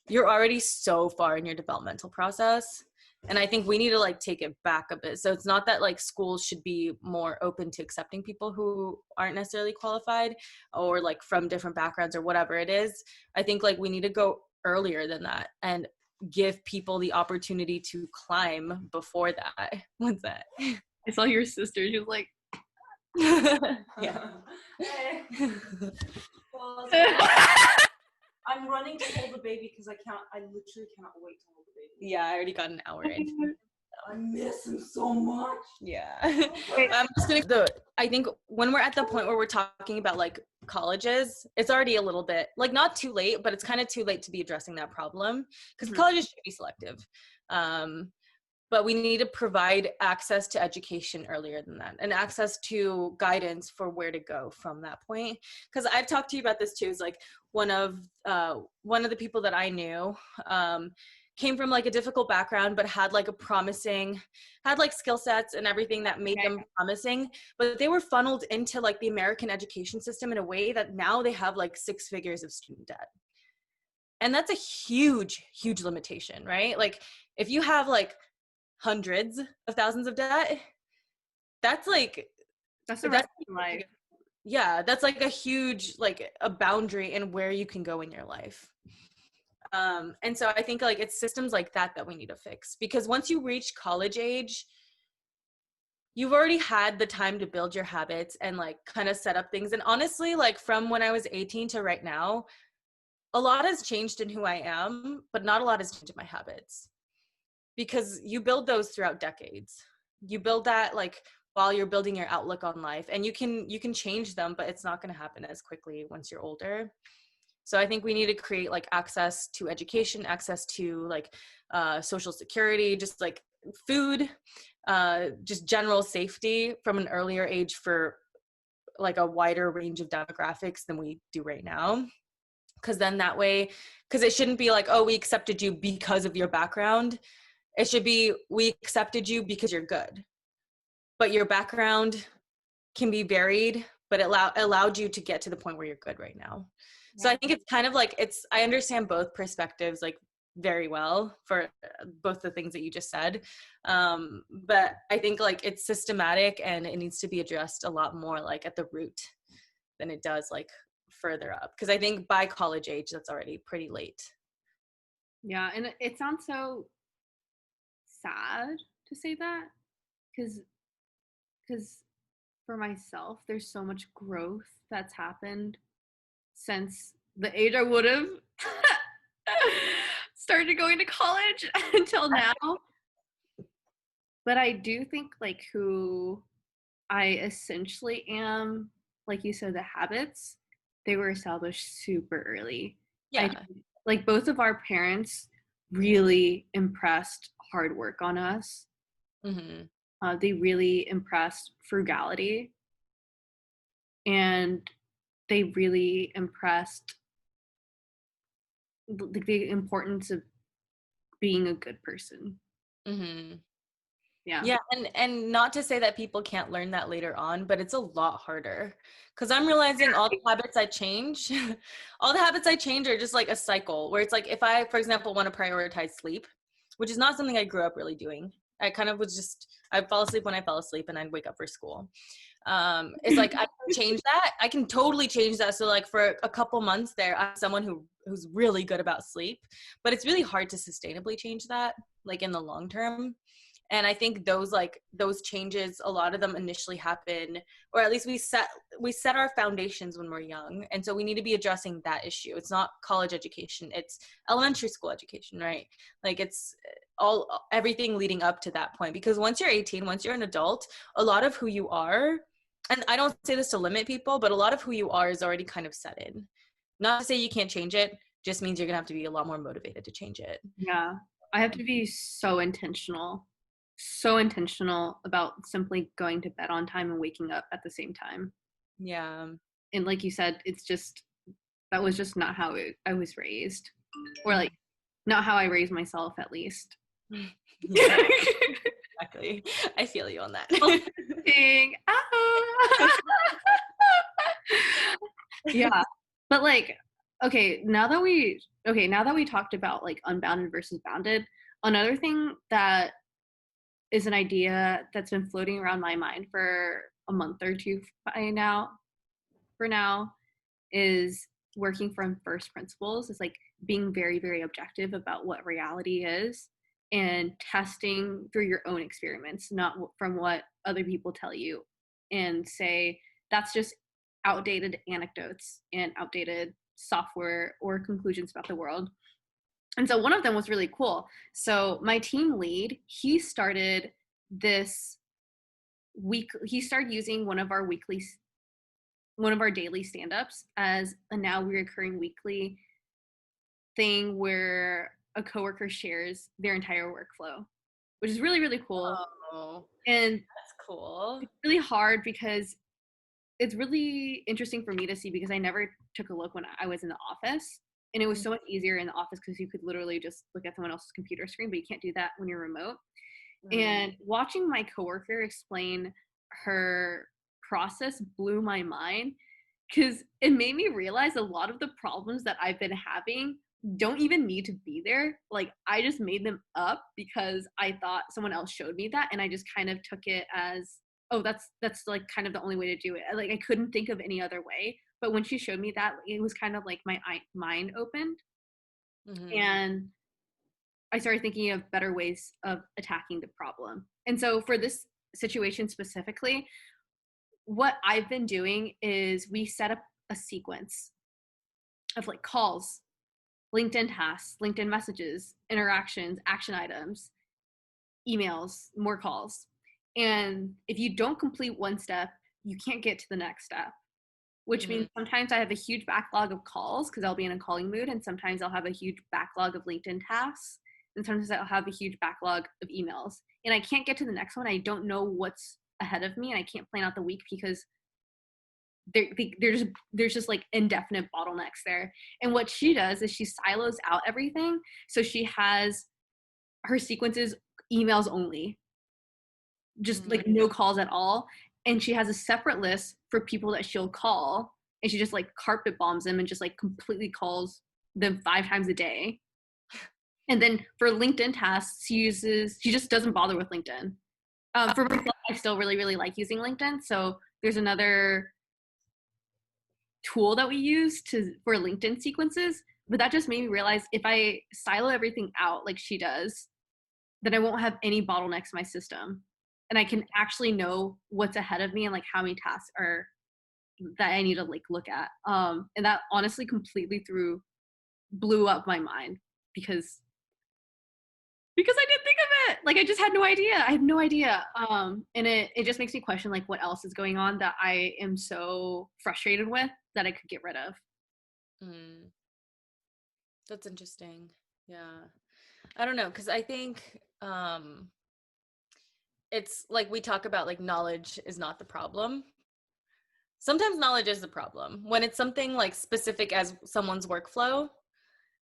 you're already so far in your developmental process. And I think we need to like take it back a bit. So it's not that like schools should be more open to accepting people who aren't necessarily qualified or like from different backgrounds or whatever it is. I think like we need to go earlier than that and give people the opportunity to climb before that. What's that? I saw your sister. She was like, yeah. Well, I'm running to hold the baby because I literally cannot wait to hold the baby. Yeah, I already got an hour in. I miss him so much. Yeah. I'm just gonna I think when we're at the point where we're talking about like colleges, it's already a little bit like not too late, but it's kind of too late to be addressing that problem because colleges should be selective. But we need to provide access to education earlier than that and access to guidance for where to go from that point. Because I've talked to you about this too, is like one of the people that I knew came from like a difficult background, but had like had like skill sets and everything that made them promising, but they were funneled into like the American education system in a way that now they have like 6 figures of student debt. And that's a huge, huge limitation, right? Like if you have like hundreds of thousands of debt, that's like that's the rest of your life. Yeah, that's like a huge like a boundary in where you can go in your life. And so I think like it's systems like that we need to fix, because once you reach college age, you've already had the time to build your habits and like kind of set up things. And honestly, like from when I was 18 to right now, a lot has changed in who I am, but not a lot has changed in my habits. Because you build those throughout decades. You build that like while you're building your outlook on life, and you can change them, but it's not going to happen as quickly once you're older. So I think we need to create like access to education, access to like social security, just like food, just general safety from an earlier age for like a wider range of demographics than we do right now. Because then that way, because it shouldn't be like, oh, we accepted you because of your background. It should be, we accepted you because you're good. But your background can be varied, but it allowed you to get to the point where you're good right now. Yeah. So I think it's kind of like, I understand both perspectives like very well for both the things that you just said. But I think like it's systematic and it needs to be addressed a lot more like at the root than it does like further up. Because I think by college age, that's already pretty late. Yeah, and it sounds so sad to say that because for myself, there's so much growth that's happened since the age I would have started going to college until now. But I do think like who I essentially am, like you said, the habits, they were established super early. Yeah. Like both of our parents really impressed hard work on us. Mm-hmm. They really impressed frugality, and they really impressed the importance of being a good person. Mm-hmm. Yeah, and not to say that people can't learn that later on, but it's a lot harder because I'm realizing all the habits I change are just like a cycle where it's like if I, for example, want to prioritize sleep, which is not something I grew up really doing. I kind of was just, I'd fall asleep when I fell asleep and I'd wake up for school. It's like I can change that. I can totally change that. So like for a couple months there, I'm someone who's really good about sleep, but it's really hard to sustainably change that like in the long term. And I think those changes, a lot of them initially happen, or at least we set our foundations when we're young. And so we need to be addressing that issue. It's not college education, it's elementary school education, right? Like it's everything leading up to that point. Because once you're 18, once you're an adult, a lot of who you are, and I don't say this to limit people, but a lot of who you are is already kind of set in. Not to say you can't change it, just means you're gonna have to be a lot more motivated to change it. Yeah, I have to be so intentional about simply going to bed on time and waking up at the same time. Yeah. And like you said, it's just, that was just not how I was raised, or like not how I raised myself, at least. Yeah, exactly. I feel you on that. Yeah, but like, okay, now that we talked about like unbounded versus bounded, another thing that is an idea that's been floating around my mind for a month or two for now is working from first principles. Is like being very, very objective about what reality is and testing through your own experiments, not from what other people tell you, and say that's just outdated anecdotes and outdated software or conclusions about the world. And so one of them was really cool. So my team lead, he started using one of our daily stand-ups as a now reoccurring weekly thing where a coworker shares their entire workflow, which is really, really cool. Oh, and that's cool. It's really hard because it's really interesting for me to see, because I never took a look when I was in the office. And it was so much easier in the office because you could literally just look at someone else's computer screen, but you can't do that when you're remote. And watching my coworker explain her process blew my mind, because it made me realize a lot of the problems that I've been having don't even need to be there. Like I just made them up because I thought someone else showed me that, and I just kind of took it as, oh, that's like kind of the only way to do it. Like I couldn't think of any other way. But when she showed me that, it was kind of like my mind opened. And I started thinking of better ways of attacking the problem. And so for this situation specifically, what I've been doing is we set up a sequence of like calls, LinkedIn tasks, LinkedIn messages, interactions, action items, emails, more calls. And if you don't complete one step, you can't get to the next step, which means sometimes I have a huge backlog of calls because I'll be in a calling mood, and sometimes I'll have a huge backlog of LinkedIn tasks. and sometimes I'll have a huge backlog of emails, and I can't get to the next one. I don't know what's ahead of me, and I can't plan out the week because there's just like indefinite bottlenecks there. And what she does is she silos out everything. So she has her sequences emails only, just like no calls at all. And she has a separate list for people that she'll call, and she just like carpet bombs them and just like completely calls them 5 times a day. And then for LinkedIn tasks, she just doesn't bother with LinkedIn. For myself, I still really, really like using LinkedIn. So there's another tool that we use for LinkedIn sequences, but that just made me realize if I silo everything out like she does, then I won't have any bottlenecks in my system, and I can actually know what's ahead of me and like how many tasks are that I need to like look at. And that honestly completely blew up my mind because I didn't think of it. Like I just had no idea. I had no idea. And it just makes me question like what else is going on that I am so frustrated with that I could get rid of. That's interesting. Yeah. I don't know, because I think it's like we talk about like knowledge is not the problem. Sometimes knowledge is the problem when it's something like specific as someone's workflow.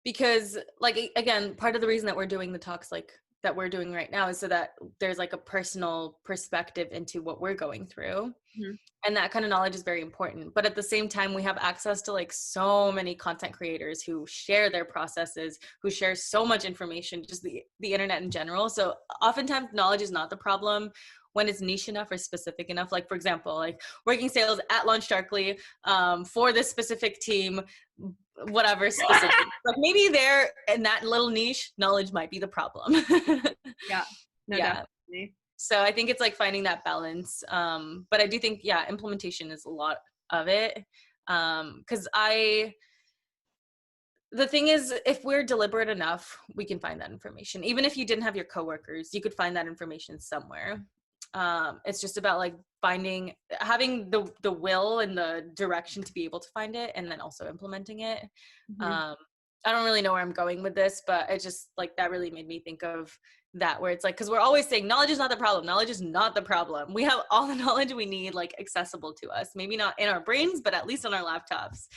Because like, again, part of the reason that we're doing the talks like that we're doing right now is so that there's like a personal perspective into what we're going through. Mm-hmm. And that kind of knowledge is very important. But at the same time, we have access to like so many content creators who share their processes, who share so much information, just the internet in general. So oftentimes knowledge is not the problem when it's niche enough or specific enough. Like, for example, like working sales at LaunchDarkly for this specific team, whatever specific. Like maybe there in that little niche, knowledge might be the problem. Yeah. No, yeah. definitely. So I think it's like finding that balance. But I do think, yeah, implementation is a lot of it. Because the thing is, if we're deliberate enough, we can find that information. Even if you didn't have your coworkers, you could find that information somewhere. It's just about like having the will and the direction to be able to find it, and then also implementing it. Mm-hmm. I don't really know where I'm going with this, but it just like that really made me think of that, where it's like, because we're always saying knowledge is not the problem. Knowledge is not the problem. We have all the knowledge we need like accessible to us, maybe not in our brains, but at least on our laptops.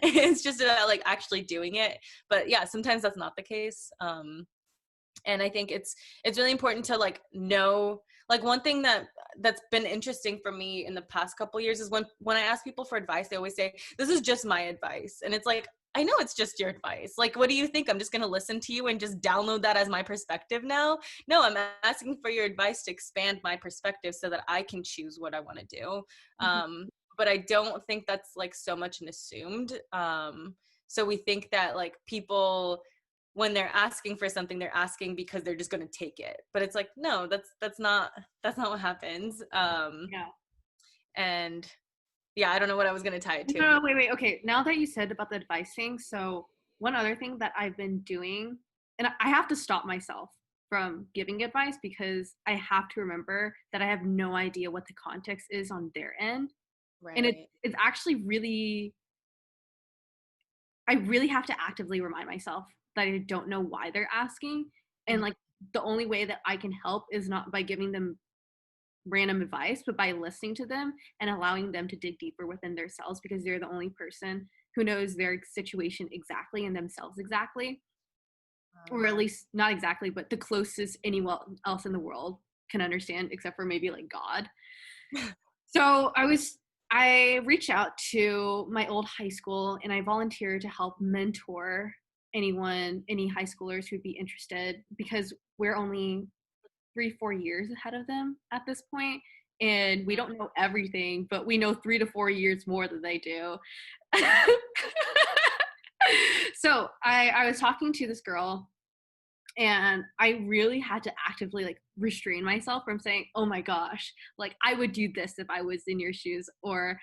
It's just about like actually doing it. But yeah, sometimes that's not the case. And I think it's really important to like know, like one thing that's been interesting for me in the past couple of years is when I ask people for advice, they always say, this is just my advice. And it's like, I know it's just your advice. Like, what do you think? I'm just going to listen to you and just download that as my perspective now? No, I'm asking for your advice to expand my perspective so that I can choose what I want to do. Mm-hmm. But I don't think that's like so much an assumed. So we think that like people, when they're asking for something, they're asking because they're just going to take it. But it's like, no, that's not what happens. Yeah. And yeah, I don't know what I was going to tie it to. No, wait. Okay. Now that you said about the advice thing, so one other thing that I've been doing, and I have to stop myself from giving advice because I have to remember that I have no idea what the context is on their end. Right. And it's actually really, I really have to actively remind myself that I don't know why they're asking. And like the only way that I can help is not by giving them random advice, but by listening to them and allowing them to dig deeper within themselves, because they're the only person who knows their situation exactly and themselves exactly. Or at least not exactly, but the closest anyone else in the world can understand, except for maybe like God. So I reached out to my old high school and I volunteered to help mentor any high schoolers who'd be interested, because we're only 3-4 years ahead of them at this point, and we don't know everything, but we know 3 to 4 years more than they do. So I was talking to this girl, and I really had to actively like restrain myself from saying, oh my gosh, like I would do this if I was in your shoes, or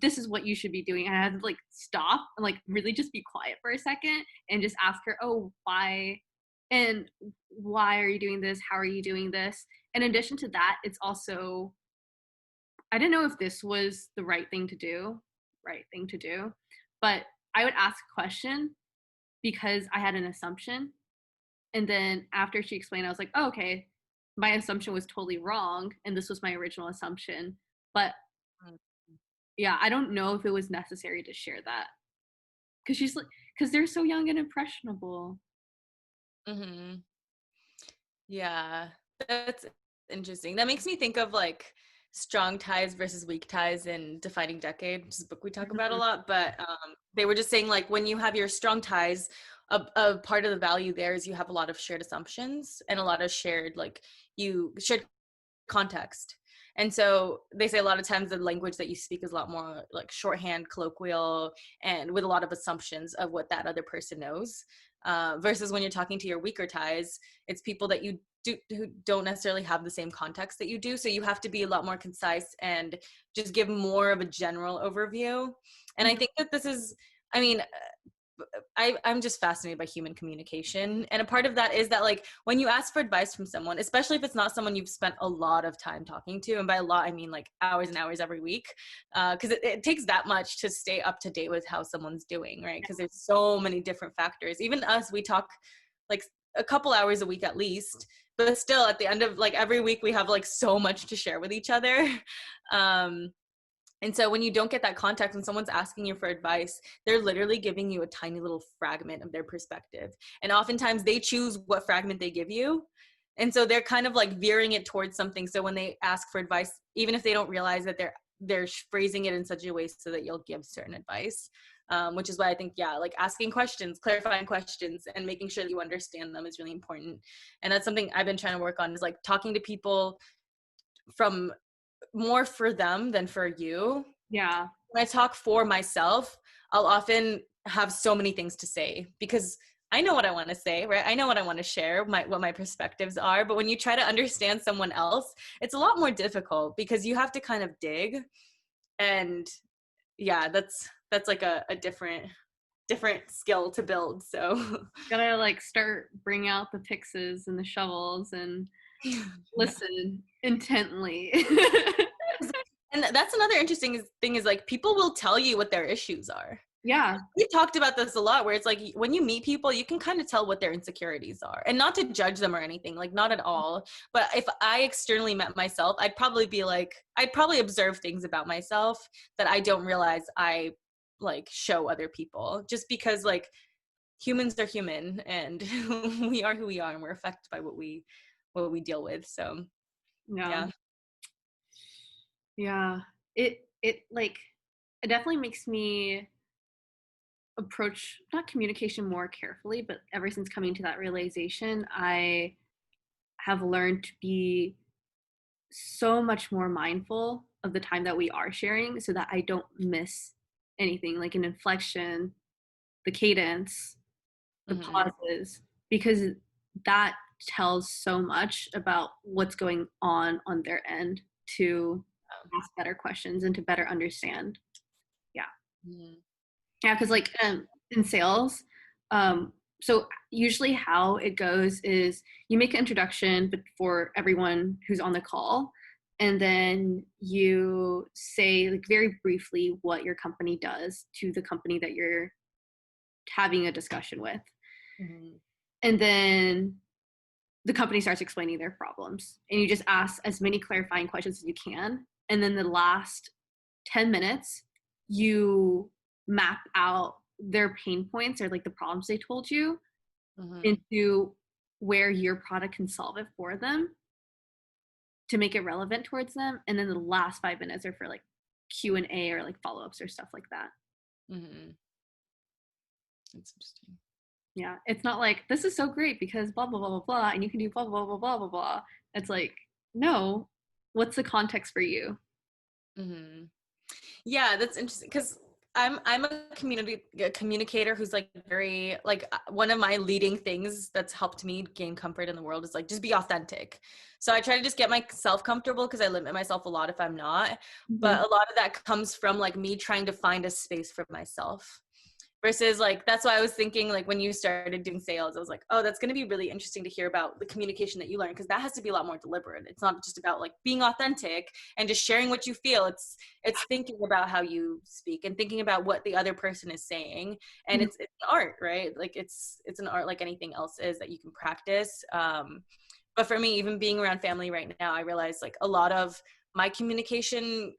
this is what you should be doing. And I had to like stop and like really just be quiet for a second and just ask her, oh, why? And why are you doing this? How are you doing this? In addition to that, it's also, I didn't know if this was the right thing to do, but I would ask a question because I had an assumption And then after she explained, I was like, oh, okay, my assumption was totally wrong. And this was my original assumption. But yeah, I don't know if it was necessary to share that. Cause she's like, cause they're so young and impressionable. Mm-hmm. Yeah, that's interesting. That makes me think of like strong ties versus weak ties in Defining Decade, which is a book we talk about a lot. But they were just saying like when you have your strong ties, a part of the value there is you have a lot of shared assumptions and a lot of shared shared context. And so they say a lot of times the language that you speak is a lot more like shorthand, colloquial, and with a lot of assumptions of what that other person knows. Versus when you're talking to your weaker ties, it's people that you do who don't necessarily have the same context that you do. So you have to be a lot more concise and just give more of a general overview. And I think that this is, I mean, I'm just fascinated by human communication. And a part of that is that like when you ask for advice from someone, especially if it's not someone you've spent a lot of time talking to, and by a lot, I mean like hours and hours every week, because it takes that much to stay up to date with how someone's doing, right? Because there's so many different factors. Even us, we talk like a couple hours a week at least, but still at the end of like every week, we have like so much to share with each other. And so when you don't get that context and someone's asking you for advice, they're literally giving you a tiny little fragment of their perspective. And oftentimes they choose what fragment they give you. And so they're kind of like veering it towards something. So when they ask for advice, even if they don't realize that they're phrasing it in such a way so that you'll give certain advice, which is why I think, yeah, like asking questions, clarifying questions, and making sure that you understand them is really important. And that's something I've been trying to work on, is like talking to people from more for them than for you. Yeah. When I talk for myself, I'll often have so many things to say because I know what I want to say, right? I know what I want to share, what my perspectives are. But when you try to understand someone else, it's a lot more difficult because you have to kind of dig. And yeah, that's like a different skill to build. So Gotta like start bring out the picks and the shovels and listen intently. And that's another interesting thing is like people will tell you what their issues are. Yeah. We've talked about this a lot where it's like when you meet people, you can kind of tell what their insecurities are, and not to judge them or anything, like not at all. But if I externally met myself, I'd probably observe things about myself that I don't realize I like show other people, just because like humans are human and we are who we are and we're affected by what we deal with. So Yeah. yeah. Yeah. It like it definitely makes me approach not communication more carefully, but ever since coming to that realization, I have learned to be so much more mindful of the time that we are sharing so that I don't miss anything, like an inflection, the cadence, the pauses, because that tells so much about what's going on their end to ask better questions and to better understand. Yeah. Mm-hmm. Yeah, because like in sales, so usually how it goes is you make an introduction but for everyone who's on the call, and then you say like very briefly what your company does to the company that you're having a discussion with. Mm-hmm. And then the company starts explaining their problems, and you just ask as many clarifying questions as you can. And then the last 10 minutes, you map out their pain points or like the problems they told you into where your product can solve it for them to make it relevant towards them. And then the last 5 minutes are for like Q&A or like follow-ups or stuff like that. Mm-hmm. That's interesting. Yeah, it's not like this is so great because blah blah blah blah blah and you can do blah blah blah blah blah blah. It's like, no, what's the context for you? Mm-hmm. Yeah, that's interesting because I'm a communicator who's like very like one of my leading things that's helped me gain comfort in the world is like just be authentic. So I try to just get myself comfortable because I limit myself a lot if I'm not. But a lot of that comes from like me trying to find a space for myself versus like, that's why I was thinking like when you started doing sales, I was like, oh, that's going to be really interesting to hear about the communication that you learn, because that has to be a lot more deliberate. It's not just about like being authentic and just sharing what you feel. It's thinking about how you speak and thinking about what the other person is saying. And it's an art, right? Like it's an art like anything else is that you can practice. But for me, even being around family right now, I realize like a lot of my communication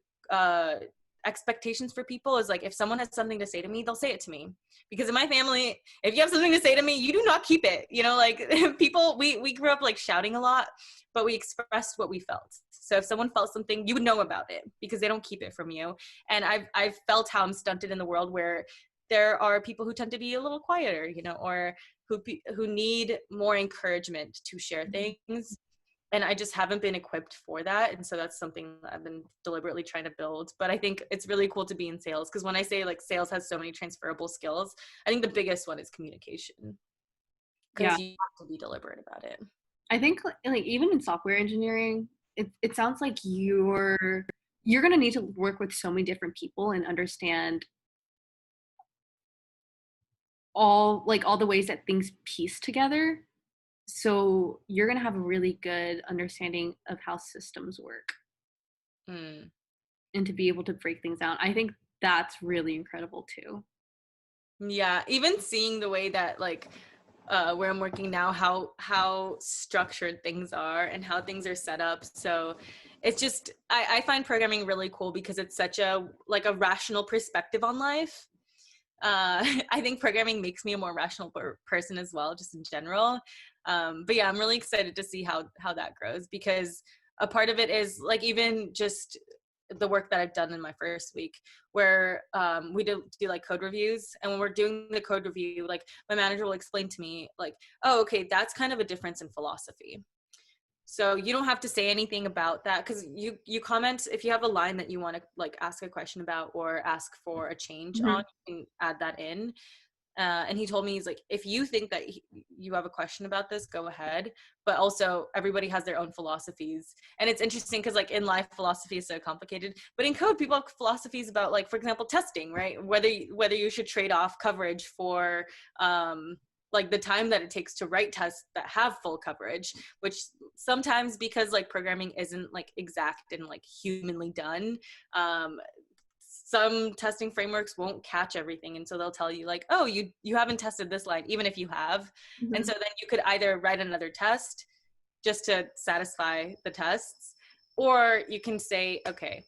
expectations for people is like, if someone has something to say to me, they'll say it to me. Because in my family, if you have something to say to me, you do not keep it. You know, like people, we grew up like shouting a lot, but we expressed what we felt. So if someone felt something, you would know about it because they don't keep it from you. And I've felt how I'm stunted in the world where there are people who tend to be a little quieter, you know, or who need more encouragement to share things. And I just haven't been equipped for that. And so that's something that I've been deliberately trying to build. But I think it's really cool to be in sales, because when I say like sales has so many transferable skills, I think the biggest one is communication, because you have to be deliberate about it. I think like even in software engineering, it sounds like you're going to need to work with so many different people and understand all the ways that things piece together. So you're going to have a really good understanding of how systems work and to be able to break things down. I think that's really incredible too. Yeah, even seeing the way that like where I'm working now, how structured things are and how things are set up. So it's just, I find programming really cool because it's such a like a rational perspective on life. I think programming makes me a more rational person as well, just in general. But yeah, I'm really excited to see how that grows, because a part of it is like even just the work that I've done in my first week, where we do like code reviews, and when we're doing the code review, like my manager will explain to me like, oh, okay, that's kind of a difference in philosophy. So you don't have to say anything about that, because you comment if you have a line that you want to like ask a question about or ask for a change on, you can add that in. And he told me, he's like, if you think that you have a question about this, go ahead. But also everybody has their own philosophies. And it's interesting because like in life, philosophy is so complicated. But in code, people have philosophies about like, for example, testing, right? Whether you should trade off coverage for like the time that it takes to write tests that have full coverage, which sometimes, because like programming isn't like exact and like humanly done, some testing frameworks won't catch everything. And so they'll tell you like, oh, you haven't tested this line, even if you have. And so then you could either write another test just to satisfy the tests, or you can say, okay,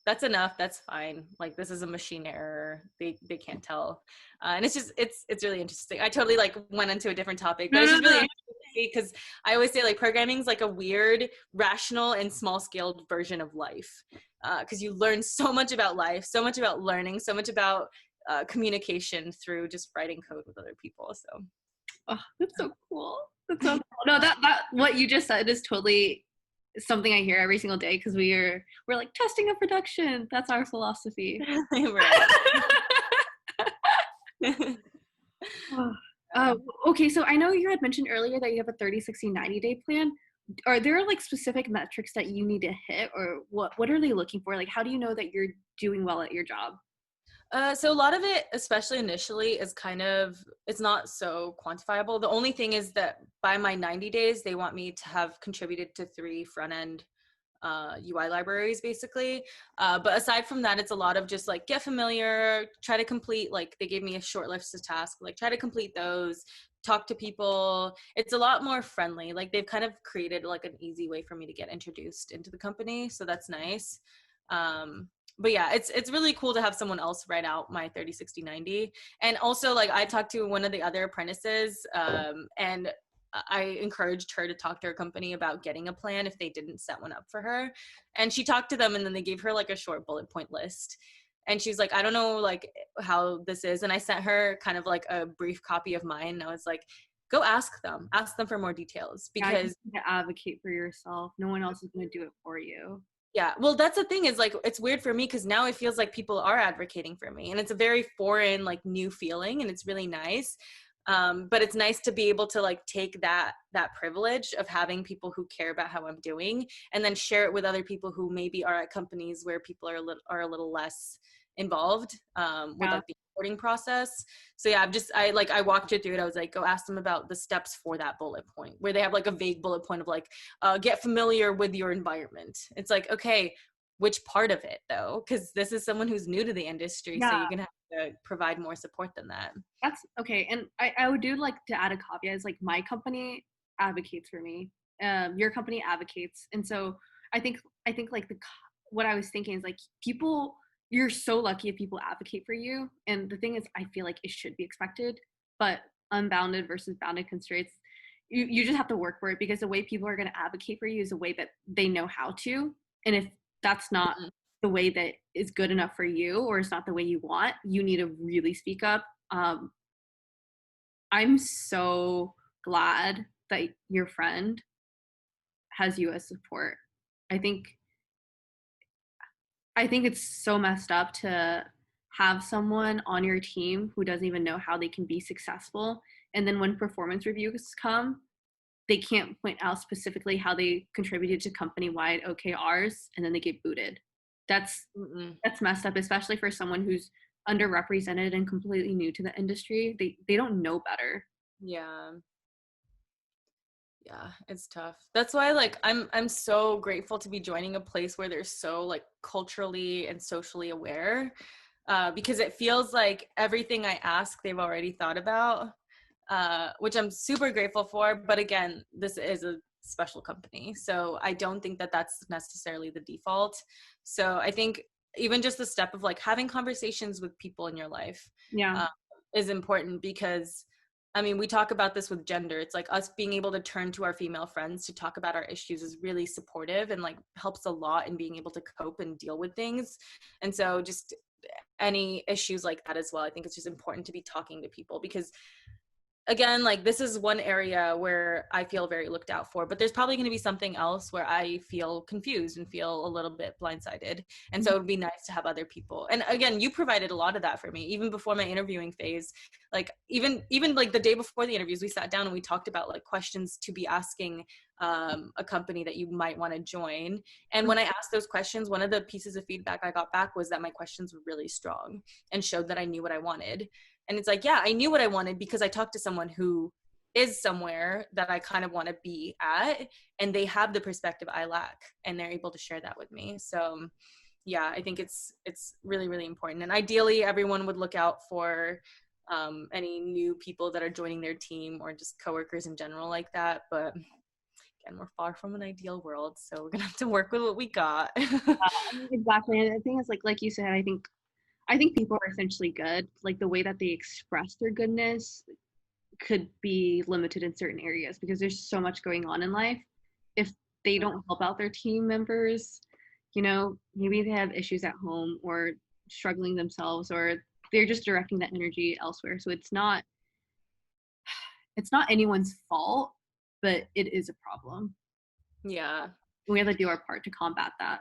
that's enough, that's fine, like this is a machine error, they can't tell. And it's just it's really interesting. I totally like went into a different topic, but it's just really interesting because I always say like programming is like a weird rational and small scaled version of life, because you learn so much about life, so much about learning, so much about communication through just writing code with other people. So that's so cool. That's so cool. No, that what you just said is totally something I hear every single day, because we're like testing a production. That's our philosophy. Okay, so I know you had mentioned earlier that you have a 30, 60, 90-day plan. Are there like specific metrics that you need to hit, or what are they looking for? Like, how do you know that you're doing well at your job? So a lot of it, especially initially, is kind of, it's not so quantifiable. The only thing is that by my 90 days, they want me to have contributed to 3 front-end UI libraries, basically. But aside from that, it's a lot of just like get familiar, try to complete, like they gave me a short list of tasks, like try to complete those, talk to people. It's a lot more friendly. Like they've kind of created like an easy way for me to get introduced into the company. So that's nice. But yeah, it's really cool to have someone else write out my 30, 60, 90. And also like I talked to one of the other apprentices, and I encouraged her to talk to her company about getting a plan if they didn't set one up for her. And she talked to them, and then they gave her like a short bullet point list. And she's like, I don't know like how this is. And I sent her kind of like a brief copy of mine. And I was like, go ask them for more details, because you need to advocate for yourself. No one else is going to do it for you. Yeah, well, that's the thing is like, it's weird for me because now it feels like people are advocating for me, and it's a very foreign, like new feeling, and it's really nice. But it's nice to be able to like take that privilege of having people who care about how I'm doing, and then share it with other people who maybe are at companies where people are a little less involved with like the onboarding process. So yeah, I walked you through it. I was like, go ask them about the steps for that bullet point, where they have like a vague bullet point of like, get familiar with your environment. It's like, okay, which part of it though? Because this is someone who's new to the industry. So you're going to have to provide more support than that. That's okay. And I would do like to add a caveat is like my company advocates for me. Your company advocates. And so I think like what I was thinking is like people, you're so lucky if people advocate for you. And the thing is, I feel like it should be expected, but unbounded versus bounded constraints, you just have to work for it, because the way people are going to advocate for you is the way that they know how to. And if that's not the way that is good enough for you, or it's not the way you want, you need to really speak up. I'm so glad that your friend has you as support. I think it's so messed up to have someone on your team who doesn't even know how they can be successful. And then when performance reviews come, they can't point out specifically how they contributed to company-wide OKRs, and then they get booted. That's messed up, especially for someone who's underrepresented and completely new to the industry. They don't know better. Yeah, it's tough. That's why like I'm so grateful to be joining a place where they're so like culturally and socially aware, because it feels like everything I ask they've already thought about, which I'm super grateful for. But again, this is a special company, so I don't think that that's necessarily the default. So I think even just the step of like having conversations with people in your life is important, because I mean, we talk about this with gender. It's like us being able to turn to our female friends to talk about our issues is really supportive and like helps a lot in being able to cope and deal with things. And so just any issues like that as well, I think it's just important to be talking to people, because again, like this is one area where I feel very looked out for, but there's probably going to be something else where I feel confused and feel a little bit blindsided. And so it would be nice to have other people. And again, you provided a lot of that for me, even before my interviewing phase. Like even like the day before the interviews, we sat down and we talked about like questions to be asking a company that you might want to join. And when I asked those questions, one of the pieces of feedback I got back was that my questions were really strong and showed that I knew what I wanted. And it's like, yeah, I knew what I wanted because I talked to someone who is somewhere that I kind of want to be at, and they have the perspective I lack, and they're able to share that with me. So yeah, I think it's really, really important. And ideally everyone would look out for any new people that are joining their team, or just coworkers in general like that. But again, we're far from an ideal world, so we're gonna have to work with what we got. Exactly. And the thing is, like you said, I think people are essentially good. Like the way that they express their goodness could be limited in certain areas, because there's so much going on in life. If they don't help out their team members, you know, maybe they have issues at home or struggling themselves, or they're just directing that energy elsewhere. So it's not anyone's fault, but it is a problem. Yeah. We have to do our part to combat that.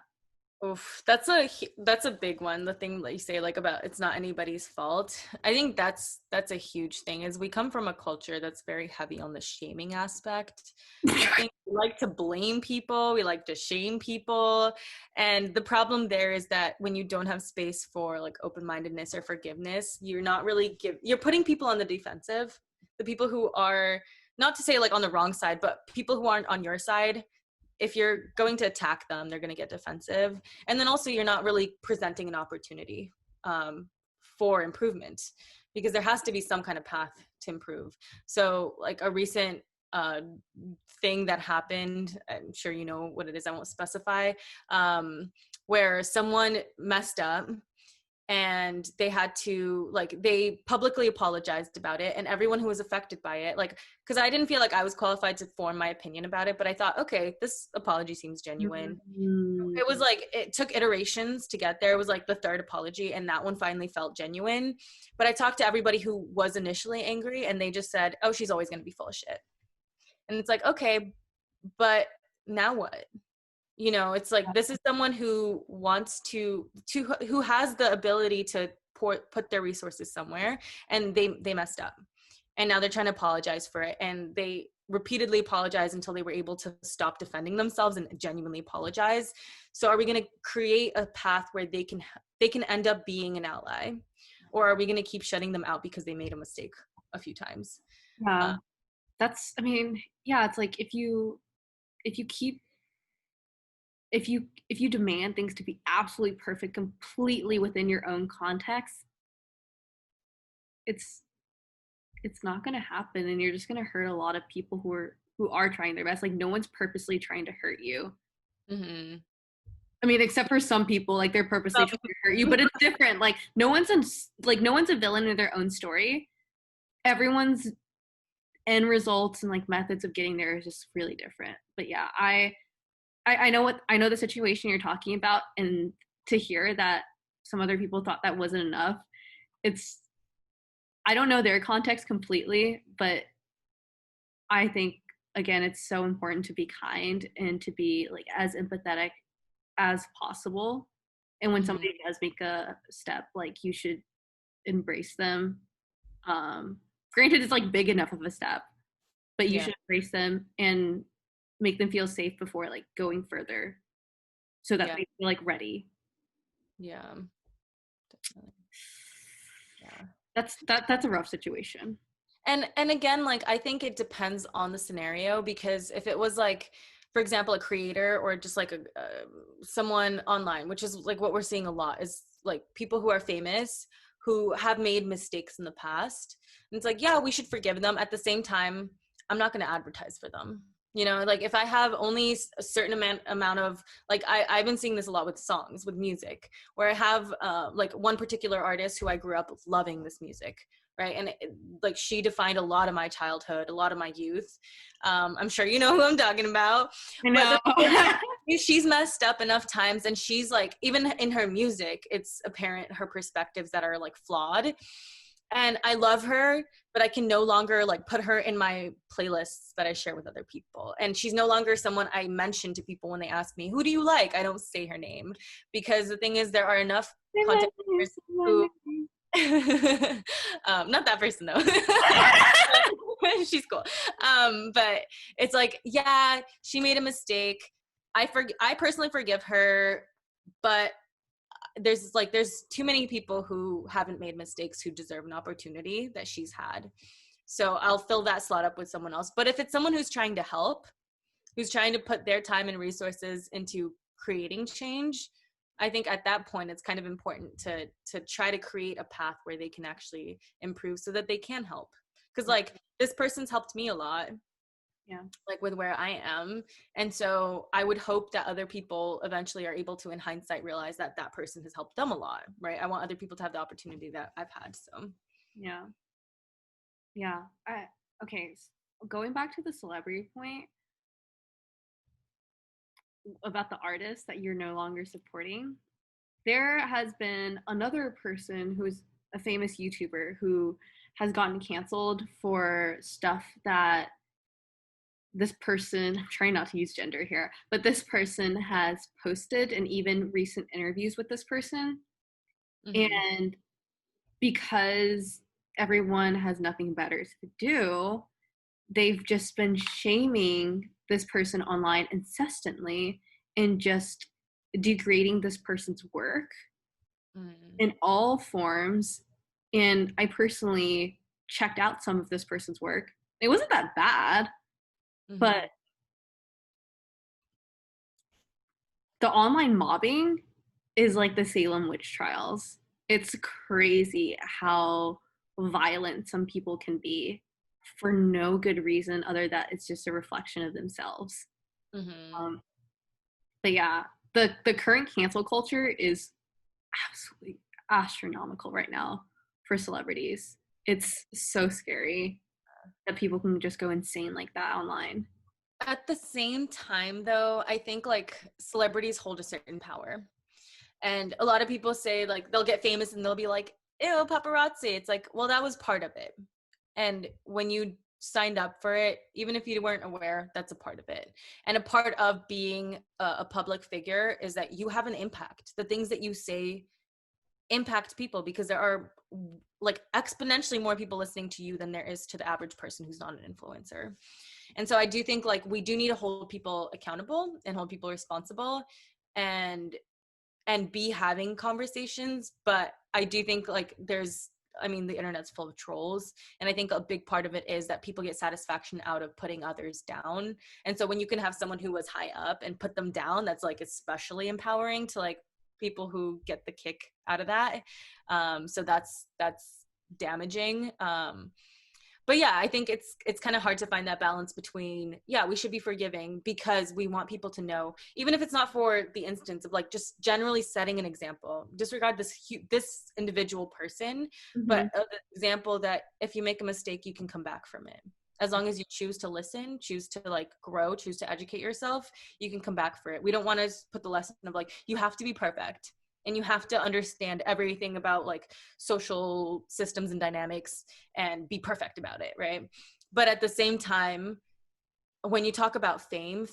Oof, that's a big one. The thing that you say, like, about it's not anybody's fault. I think that's a huge thing, is we come from a culture that's very heavy on the shaming aspect. I think we like to blame people, we like to shame people. And the problem there is that when you don't have space for like open-mindedness or forgiveness, you're not really you're putting people on the defensive. The people who are, not to say like on the wrong side, but people who aren't on your side, if you're going to attack them, they're going to get defensive. And then also you're not really presenting an opportunity for improvement, because there has to be some kind of path to improve. So like a recent thing that happened, I'm sure you know what it is, I won't specify, where someone messed up, and they had to, like, they publicly apologized about it, and everyone who was affected by it, like, because I didn't feel like I was qualified to form my opinion about it, but I thought, okay, this apology seems genuine. It was like, it took iterations to get there. It was like the third apology, and that one finally felt genuine. But I talked to everybody who was initially angry, and they just said, oh, she's always going to be full of shit. And it's like, okay, but now what? You know, it's like, this is someone who wants to who has the ability to put their resources somewhere, and they messed up, and now they're trying to apologize for it. And they repeatedly apologize until they were able to stop defending themselves and genuinely apologize. So are we going to create a path where they can end up being an ally? or are we going to keep shutting them out because they made a mistake a few times? Yeah. That's, I mean, yeah, it's like if you demand things to be absolutely perfect completely within your own context, it's not going to happen, and you're just going to hurt a lot of people who are trying their best. Like, no one's purposely trying to hurt you. Mm-hmm. I mean, except for some people, like they're purposely trying to hurt you, but it's different. Like no one's a villain in their own story. Everyone's end results and like methods of getting there is just really different. But yeah, I know the situation you're talking about, and to hear that some other people thought that wasn't enough, I don't know their context completely, but I think again it's so important to be kind and to be like as empathetic as possible. And when somebody does make a step, like you should embrace them. Granted, it's like big enough of a step, but you should embrace them and make them feel safe before like going further, so that they feel like ready. Yeah, definitely. Yeah, that's a rough situation. And again, like I think it depends on the scenario, because if it was like, for example, a creator or just like someone online, which is like what we're seeing a lot, is like people who are famous who have made mistakes in the past. And it's like, yeah, we should forgive them. At the same time, I'm not going to advertise for them. You know, like if I have only a certain amount of, like, I've been seeing this a lot with songs, with music, where I have like one particular artist who I grew up loving this music, right? And like she defined a lot of my childhood, a lot of my youth. I'm sure you know who I'm talking about. I know. But she's messed up enough times, and she's like, even in her music, it's apparent her perspectives that are like flawed. And I love her, but I can no longer like put her in my playlists that I share with other people. And she's no longer someone I mention to people when they ask me, who do you like? I don't say her name, because the thing is, there are enough content creators who not that person though. She's cool. But it's like, yeah, she made a mistake. I personally forgive her, but there's too many people who haven't made mistakes who deserve an opportunity that she's had. So I'll fill that slot up with someone else. But if it's someone who's trying to help, who's trying to put their time and resources into creating change, I think at that point it's kind of important to try to create a path where they can actually improve so that they can help. Because like this person's helped me a lot. Yeah. Like with where I am. And so I would hope that other people eventually are able to, in hindsight, realize that that person has helped them a lot, right? I want other people to have the opportunity that I've had. So yeah. Okay, so going back to the celebrity point about the artist that you're no longer supporting, there has been another person who's a famous YouTuber who has gotten canceled for stuff that this person, I'm trying not to use gender here, but this person has posted, and even recent interviews with this person. And because everyone has nothing better to do, they've just been shaming this person online incessantly and just degrading this person's work in all forms. And I personally checked out some of this person's work. It wasn't that bad, but the online mobbing is like the Salem witch trials. It's crazy how violent some people can be for no good reason other than it's just a reflection of themselves. But yeah, the current cancel culture is absolutely astronomical right now for celebrities. It's so scary that people can just go insane like that online. At the same time, though, I think like celebrities hold a certain power. And a lot of people say like they'll get famous and they'll be like, ew, paparazzi. It's like, well, that was part of it. And when you signed up for it, even if you weren't aware, that's a part of it. And a part of being a public figure is that you have an impact. The things that you say impact people, because there are like exponentially more people listening to you than there is to the average person who's not an influencer. And so I do think like we do need to hold people accountable and hold people responsible. And and be having conversations. But I do think like the internet's full of trolls. And I think a big part of it is that people get satisfaction out of putting others down. And so when you can have someone who was high up and put them down, that's like especially empowering to like people who get the kick out of that. So that's damaging. But yeah, I think it's kind of hard to find that balance between, yeah, we should be forgiving because we want people to know, even if it's not for the instance of like just generally setting an example, disregard this individual person, but the example that if you make a mistake, you can come back from it. As long as you choose to listen, choose to like grow, choose to educate yourself, you can come back for it. We don't want to put the lesson of like, you have to be perfect. And you have to understand everything about like social systems and dynamics and be perfect about it, right? But at the same time, when you talk about fame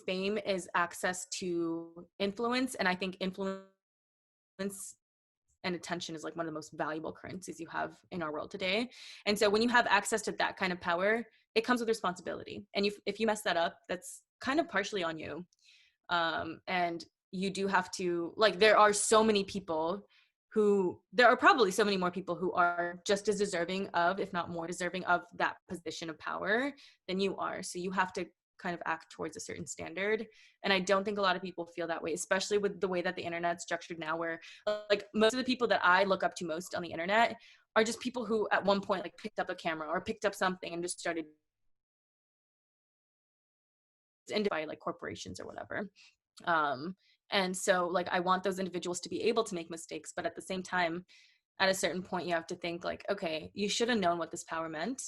is access to influence. And I think influence and attention is like one of the most valuable currencies you have in our world today. And so when you have access to that kind of power, it comes with responsibility. And if you mess that up, that's kind of partially on you. And you do have to, like, there are probably so many more people who are just as deserving of, if not more deserving of, that position of power than you are. So you have to kind of act towards a certain standard. And I don't think a lot of people feel that way, especially with the way that the internet's structured now, where like most of the people that I look up to most on the internet are just people who at one point like picked up a camera or picked up something and just started by like corporations or whatever. And so like I want those individuals to be able to make mistakes, but at the same time, at a certain point, you have to think like, okay, you should have known what this power meant.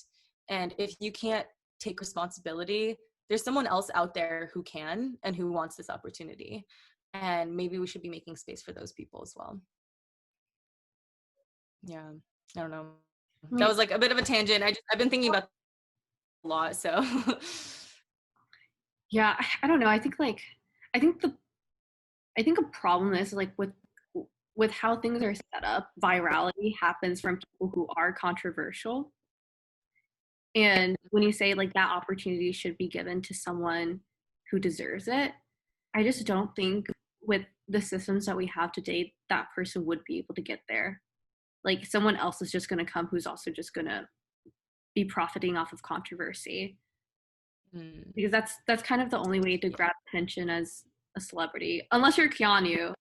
And if you can't take responsibility, there's someone else out there who can and who wants this opportunity. And maybe we should be making space for those people as well. Yeah, I don't know. That was like a bit of a tangent. I've been thinking about a lot, so. Yeah, I don't know. I think a problem is like with how things are set up, virality happens from people who are controversial. And when you say like that opportunity should be given to someone who deserves it, I just don't think with the systems that we have today, that person would be able to get there. Like someone else is just going to come who's also just going to be profiting off of controversy. Because that's kind of the only way to grab attention as a celebrity, unless you're Keanu.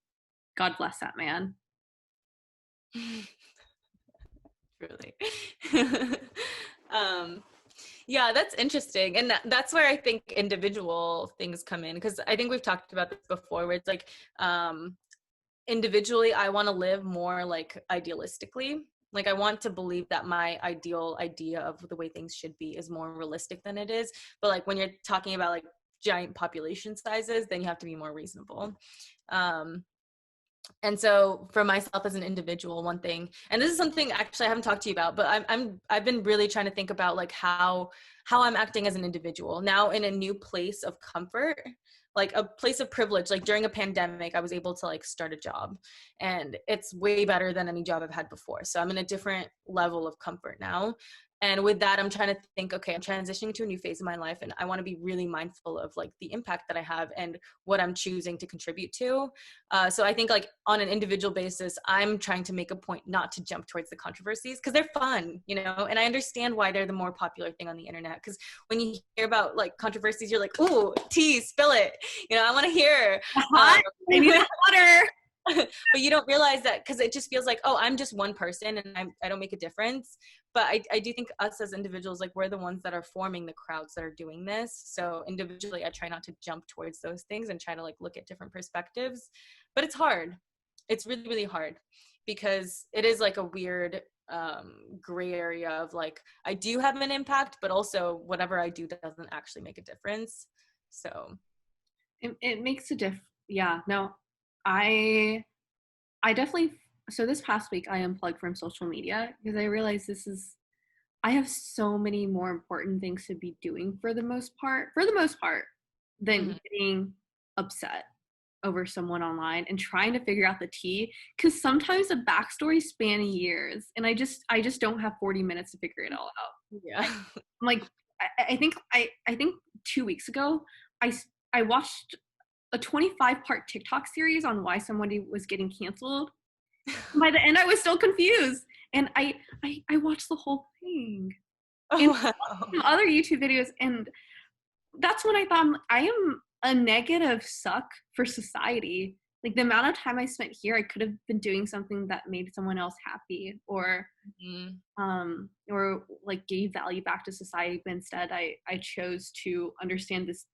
God bless that man. Really. Yeah, that's interesting. And that's where I think individual things come in, because I think we've talked about this before, where it's like individually I want to live more like idealistically. Like I want to believe that my ideal idea of the way things should be is more realistic than it is. But like when you're talking about like giant population sizes, then you have to be more reasonable. And so for myself as an individual, one thing, and this is something actually I haven't talked to you about, but I've been really trying to think about like how I'm acting as an individual now in a new place of comfort, like a place of privilege. Like during a pandemic, I was able to like start a job, and it's way better than any job I've had before. So I'm in a different level of comfort now. And with that, I'm trying to think, okay, I'm transitioning to a new phase of my life, and I want to be really mindful of like the impact that I have and what I'm choosing to contribute to. So I think like on an individual basis, I'm trying to make a point not to jump towards the controversies because they're fun, you know, and I understand why they're the more popular thing on the internet. Because when you hear about like controversies, you're like, ooh, tea, spill it. You know, I want to hear. I need water. But you don't realize that because it just feels like, oh, I'm just one person and I don't make a difference. But I do think us as individuals, like we're the ones that are forming the crowds that are doing this. So individually, I try not to jump towards those things and try to like look at different perspectives. But it's hard. It's really, really hard because it is like a weird gray area of like, I do have an impact, but also whatever I do doesn't actually make a difference. So it makes a difference. Yeah, no, I definitely, so this past week I unplugged from social media because I realized I have so many more important things to be doing for the most part than getting upset over someone online and trying to figure out the tea, because sometimes the backstory span years and I just don't have 40 minutes to figure it all out. Yeah. I'm like, I think 2 weeks ago I watched a 25-part TikTok series on why somebody was getting canceled. By the end, I was still confused, and I watched the whole thing. And wow. some other YouTube videos, and that's when I thought I am a negative suck for society. Like the amount of time I spent here, I could have been doing something that made someone else happy, or like gave value back to society. But instead, I chose to understand this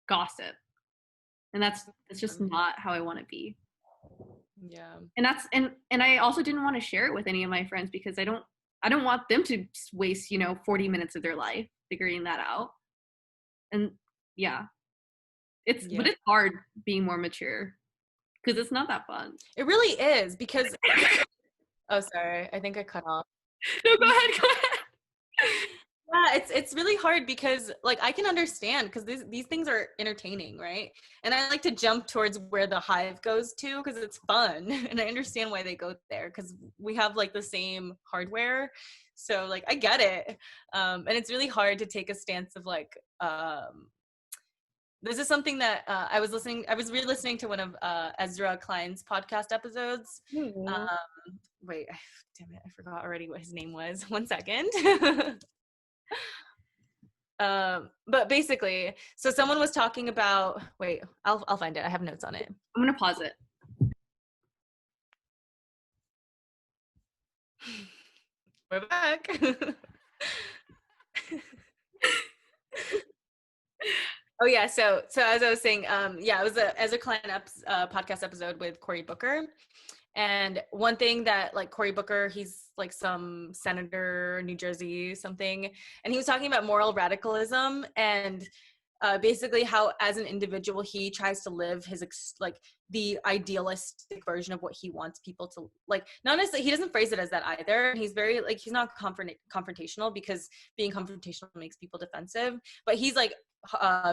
gossip, and that's just not how I want to be. Yeah. And that's and I also didn't want to share it with any of my friends because I don't want them to waste 40 minutes of their life figuring that out. And yeah, but it's hard being more mature because it's not that fun. It really is, because oh, sorry, I think I cut off. No, go ahead. Yeah, it's really hard because like I can understand, because these things are entertaining, right? And I like to jump towards where the hive goes to because it's fun, and I understand why they go there because we have like the same hardware, so like I get it. And it's really hard to take a stance of like this is something that I was re-listening to one of Ezra Klein's podcast episodes. Wait, damn it, I forgot already what his name was. 1 second. But basically, so someone was talking about, wait, I'll find it. I have notes on it. I'm gonna pause it. We're back. Oh yeah, so as I was saying, yeah, it was a Ezra Klein podcast episode with Cory Booker. And one thing that like Cory Booker, he's like some senator, New Jersey, something. And he was talking about moral radicalism and basically how as an individual, he tries to live his like the idealistic version of what he wants people to like. Not necessarily, he doesn't phrase it as that either. He's very like, he's not confrontational because being confrontational makes people defensive, but he's like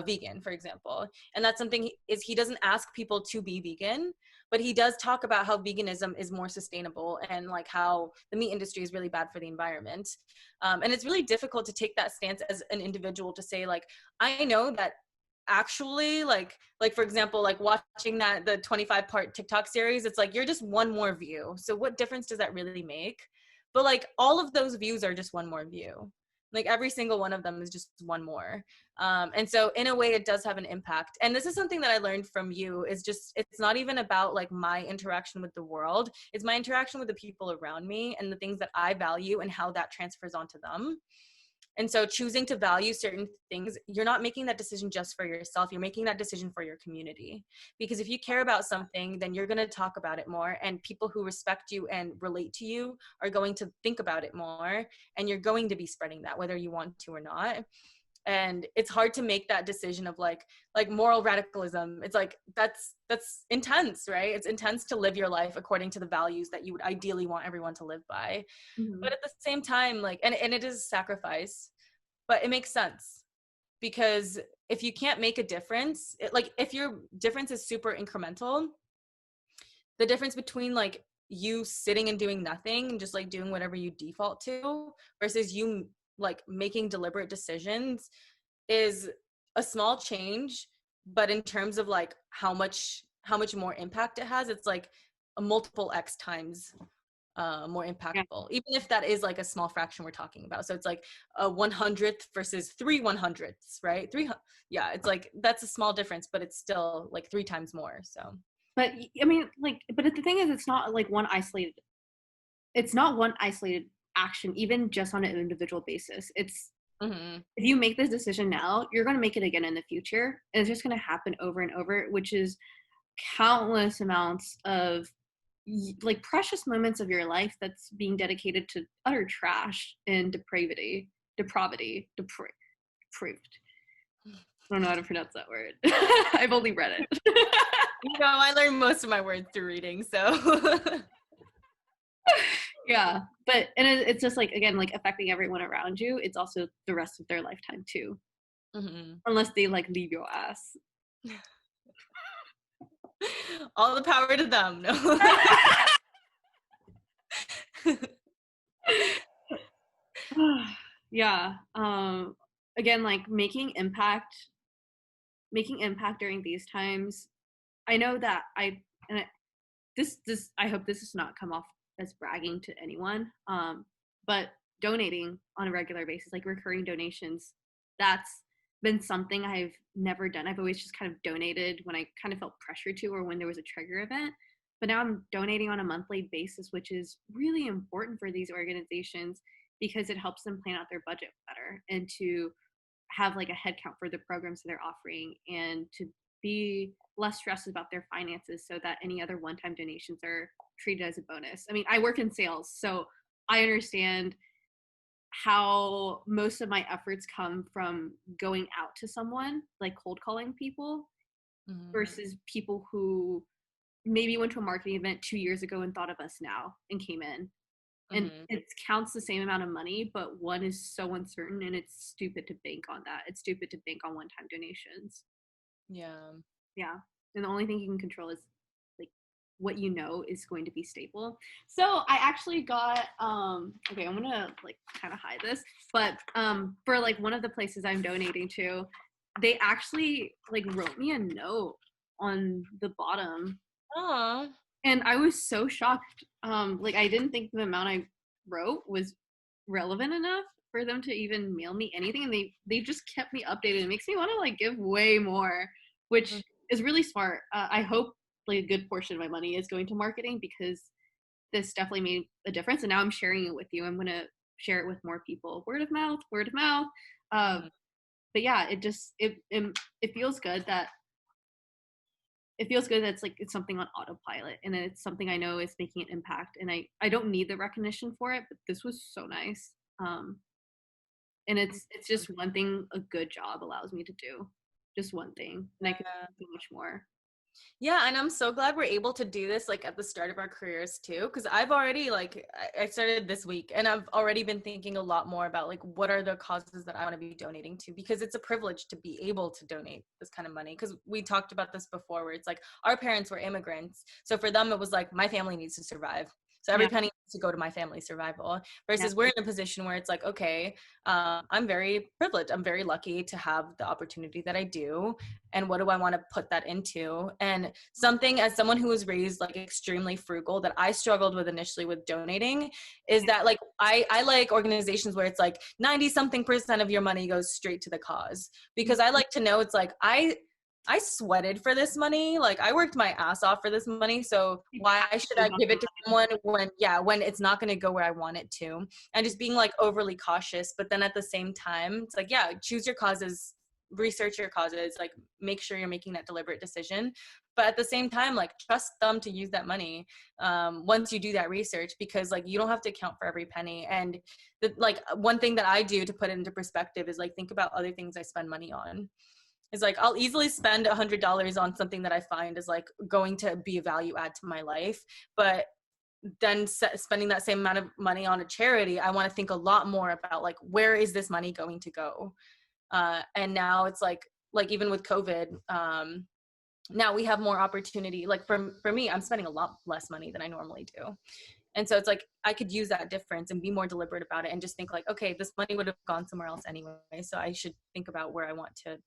vegan, for example. And that's something he doesn't ask people to be vegan, but he does talk about how veganism is more sustainable and like how the meat industry is really bad for the environment. And it's really difficult to take that stance as an individual to say like, I know that actually like for example, like watching the 25-part TikTok series, it's like, you're just one more view. So what difference does that really make? But like all of those views are just one more view. Like every single one of them is just one more. And so in a way it does have an impact. And this is something that I learned from you, is just, it's not even about like my interaction with the world. It's my interaction with the people around me and the things that I value and how that transfers onto them. And so choosing to value certain things, you're not making that decision just for yourself. You're making that decision for your community. Because if you care about something, then you're going to talk about it more. And people who respect you and relate to you are going to think about it more. And you're going to be spreading that, whether you want to or not. And it's hard to make that decision of like moral radicalism. It's like, that's intense, right? It's intense to live your life according to the values that you would ideally want everyone to live by. Mm-hmm. But at the same time, like, and it is sacrifice, but it makes sense, because if you can't make a difference, like if your difference is super incremental, the difference between like you sitting and doing nothing and just like doing whatever you default to versus you like making deliberate decisions is a small change, but in terms of like how much more impact it has, it's like a multiple X times more impactful, even if that is like a small fraction we're talking about. So it's like a 100th versus 3 100ths, right? It's like, that's a small difference, but it's still like 3 times more. So but I mean, like, but the thing is, it's not one isolated action, even just on an individual basis. It's if you make this decision now, you're going to make it again in the future, and it's just going to happen over and over, which is countless amounts of like precious moments of your life that's being dedicated to utter trash and depraved. I don't know how to pronounce that word. I've only read it. I learned most of my words through reading, so yeah, but and it's just like, again, like affecting everyone around you. It's also the rest of their lifetime too, unless they like leave your ass. All the power to them. No. Yeah. Again, like making impact making impact during these times. I know that this I hope this does not come off as bragging to anyone. But donating on a regular basis, like recurring donations, that's been something I've never done. I've always just kind of donated when I kind of felt pressure to, or when there was a trigger event. But now I'm donating on a monthly basis, which is really important for these organizations because it helps them plan out their budget better and to have like a head count for the programs that they're offering, and to be less stressed about their finances so that any other one-time donations are treated as a bonus. I mean, I work in sales, so I understand how most of my efforts come from going out to someone, like cold calling people, versus people who maybe went to a marketing event 2 years ago and thought of us now and came in. And it counts the same amount of money, but one is so uncertain, and it's stupid to bank on that. It's stupid to bank on one-time donations. Yeah. And the only thing you can control is like what you know is going to be stable. So I actually got okay, I'm gonna like kind of hide this, but for like one of the places I'm donating to, they actually like wrote me a note on the bottom. Aww. And I was so shocked. Like I didn't think the amount I wrote was relevant enough for them to even mail me anything, and they just kept me updated. It makes me want to like give way more, which is really smart. I hope like a good portion of my money is going to marketing, because this definitely made a difference, and now I'm sharing it with you. I'm gonna share it with more people. Word of mouth, word of mouth. But yeah, it feels good that it's something on autopilot, and it's something I know is making an impact, and I don't need the recognition for it, but this was so nice. And it's just one thing a good job allows me to do, just one thing, and I could do so much more. Yeah, and I'm so glad we're able to do this like at the start of our careers too, because I've already like I started this week, and I've already been thinking a lot more about like what are the causes that I want to be donating to, because it's a privilege to be able to donate this kind of money. Because we talked about this before, where it's like our parents were immigrants, so for them it was like my family needs to survive. So every penny needs to go to my family's survival, versus we're in a position where it's like, okay, I'm very privileged. I'm very lucky to have the opportunity that I do. And what do I want to put that into? And something, as someone who was raised like extremely frugal, that I struggled with initially with donating is that like I like organizations where it's like 90-something% of your money goes straight to the cause, because I like to know it's like I sweated for this money. Like I worked my ass off for this money. So why should I give it to someone when it's not going to go where I want it to? And just being like overly cautious. But then at the same time, it's like, yeah, choose your causes, research your causes, like make sure you're making that deliberate decision. But at the same time, like trust them to use that money once you do that research, because like you don't have to account for every penny. And like one thing that I do to put it into perspective is like think about other things I spend money on. Is like I'll easily spend $100 on something that I find is like going to be a value add to my life, but then spending that same amount of money on a charity, I want to think a lot more about like where is this money going to go. And now it's like even with COVID, now we have more opportunity. Like for me, I'm spending a lot less money than I normally do. And so it's like, I could use that difference and be more deliberate about it and just think like, okay, this money would have gone somewhere else anyway. So I should think about where I want to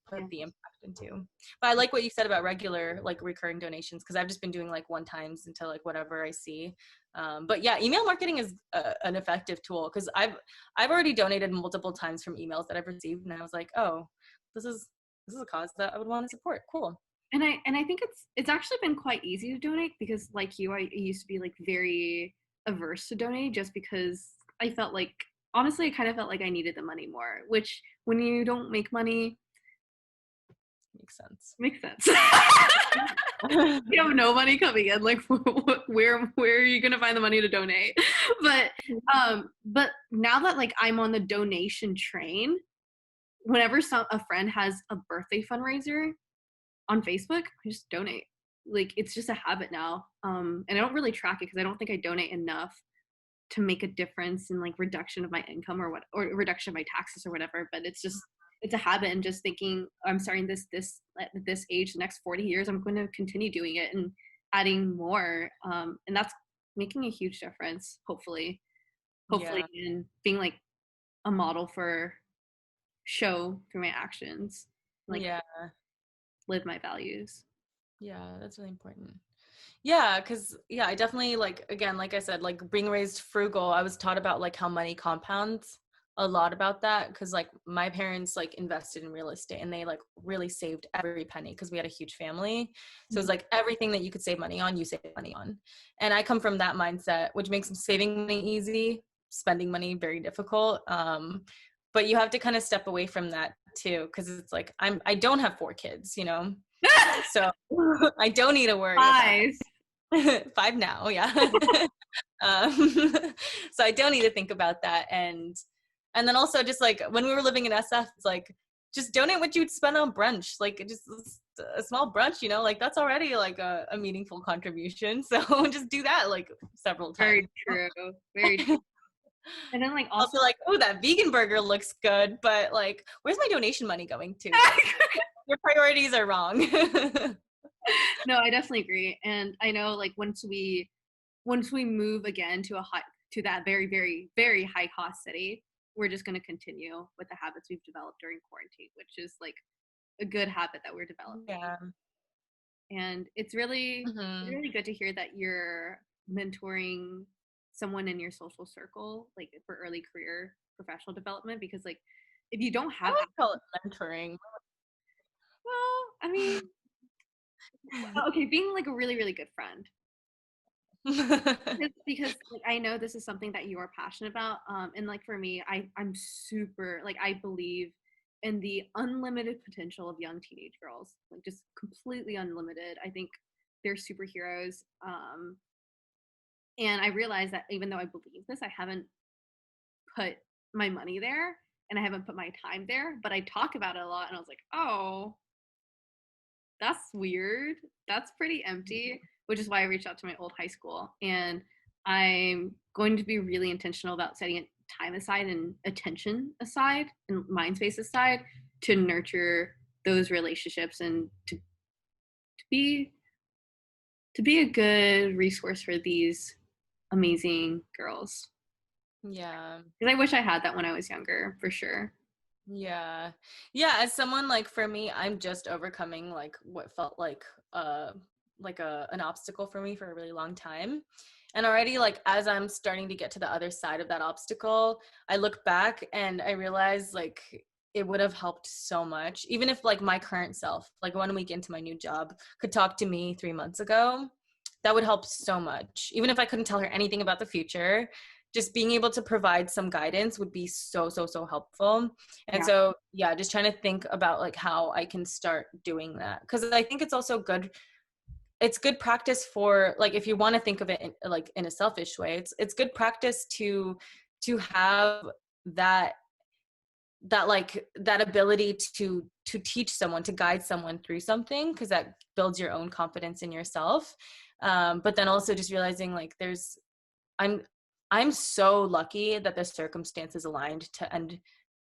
put the impact into. But I like what you said about regular, like recurring donations, because I've just been doing like one times into like whatever I see. But yeah, email marketing is an effective tool, because I've already donated multiple times from emails that I've received. And I was like, oh, this is a cause that I would want to support. Cool. And I think it's actually been quite easy to donate, because like you, I used to be like very averse to donate, just because I felt like, honestly, I kind of felt like I needed the money more, which when you don't make money, makes sense. You have no money coming in, like where are you gonna find the money to donate? But now that like I'm on the donation train, whenever a friend has a birthday fundraiser on Facebook, I just donate. Like it's just a habit now. And I don't really track it, because I don't think I donate enough to make a difference in like reduction of my income or reduction of my taxes or whatever. But it's a habit, and just thinking I'm starting this at this age, the next 40 years, I'm going to continue doing it and adding more. And that's making a huge difference, hopefully, in being like a model for show through my actions. Like, yeah. live my values. Yeah, that's really important. Yeah, because I definitely, like, again, like I said, like being raised frugal, I was taught about like how money compounds, a lot about that, because like my parents like invested in real estate and they like really saved every penny because we had a huge family. So it's like everything that you could save money on, you save money on. And I come from that mindset, which makes saving money easy, spending money very difficult. But you have to kind of step away from that too, because it's like I don't have 4 kids, you know, so I don't need to worry about 5 now, yeah. um, so I don't need to think about that. And then also just like when we were living in SF, it's like just donate what you'd spend on brunch, like just a small brunch, you know, like that's already like a meaningful contribution. So just do that like several times. Very true. Very true. And then like Also like, oh, that vegan burger looks good, but like where's my donation money going to? Your priorities are wrong. No, I definitely agree. And I know like once we move again to that very, very, very high cost city, we're just going to continue with the habits we've developed during quarantine, which is like a good habit that we're developing. Yeah. And it's really good to hear that you're mentoring someone in your social circle, like for early career professional development, because like if you don't have, I would call it mentoring. well, I mean, okay, being like a really, really good friend. because like, I know this is something that you are passionate about, and like for me, I'm super like I believe in the unlimited potential of young teenage girls, like just completely unlimited. I think they're superheroes, and I realize that even though I believe this, I haven't put my money there and I haven't put my time there, but I talk about it a lot, and I was like, oh, that's weird. That's pretty empty, which is why I reached out to my old high school. And I'm going to be really intentional about setting time aside and attention aside and mind space aside to nurture those relationships and to be a good resource for these amazing girls. Yeah. Because I wish I had that when I was younger, for sure. Yeah. As someone like for me, I'm just overcoming like what felt like an obstacle for me for a really long time. And already like as I'm starting to get to the other side of that obstacle, I look back and I realize like it would have helped so much. Even if like my current self, like 1 week into my new job, could talk to me 3 months ago, that would help so much. Even if I couldn't tell her anything about the future, just being able to provide some guidance would be so helpful. And so just trying to think about like how I can start doing that, because I think it's also good, it's good practice for like if you want to think of it in a selfish way, it's good practice to have that ability to teach someone, to guide someone through something, because that builds your own confidence in yourself. But then also just realizing like I'm so lucky that the circumstances aligned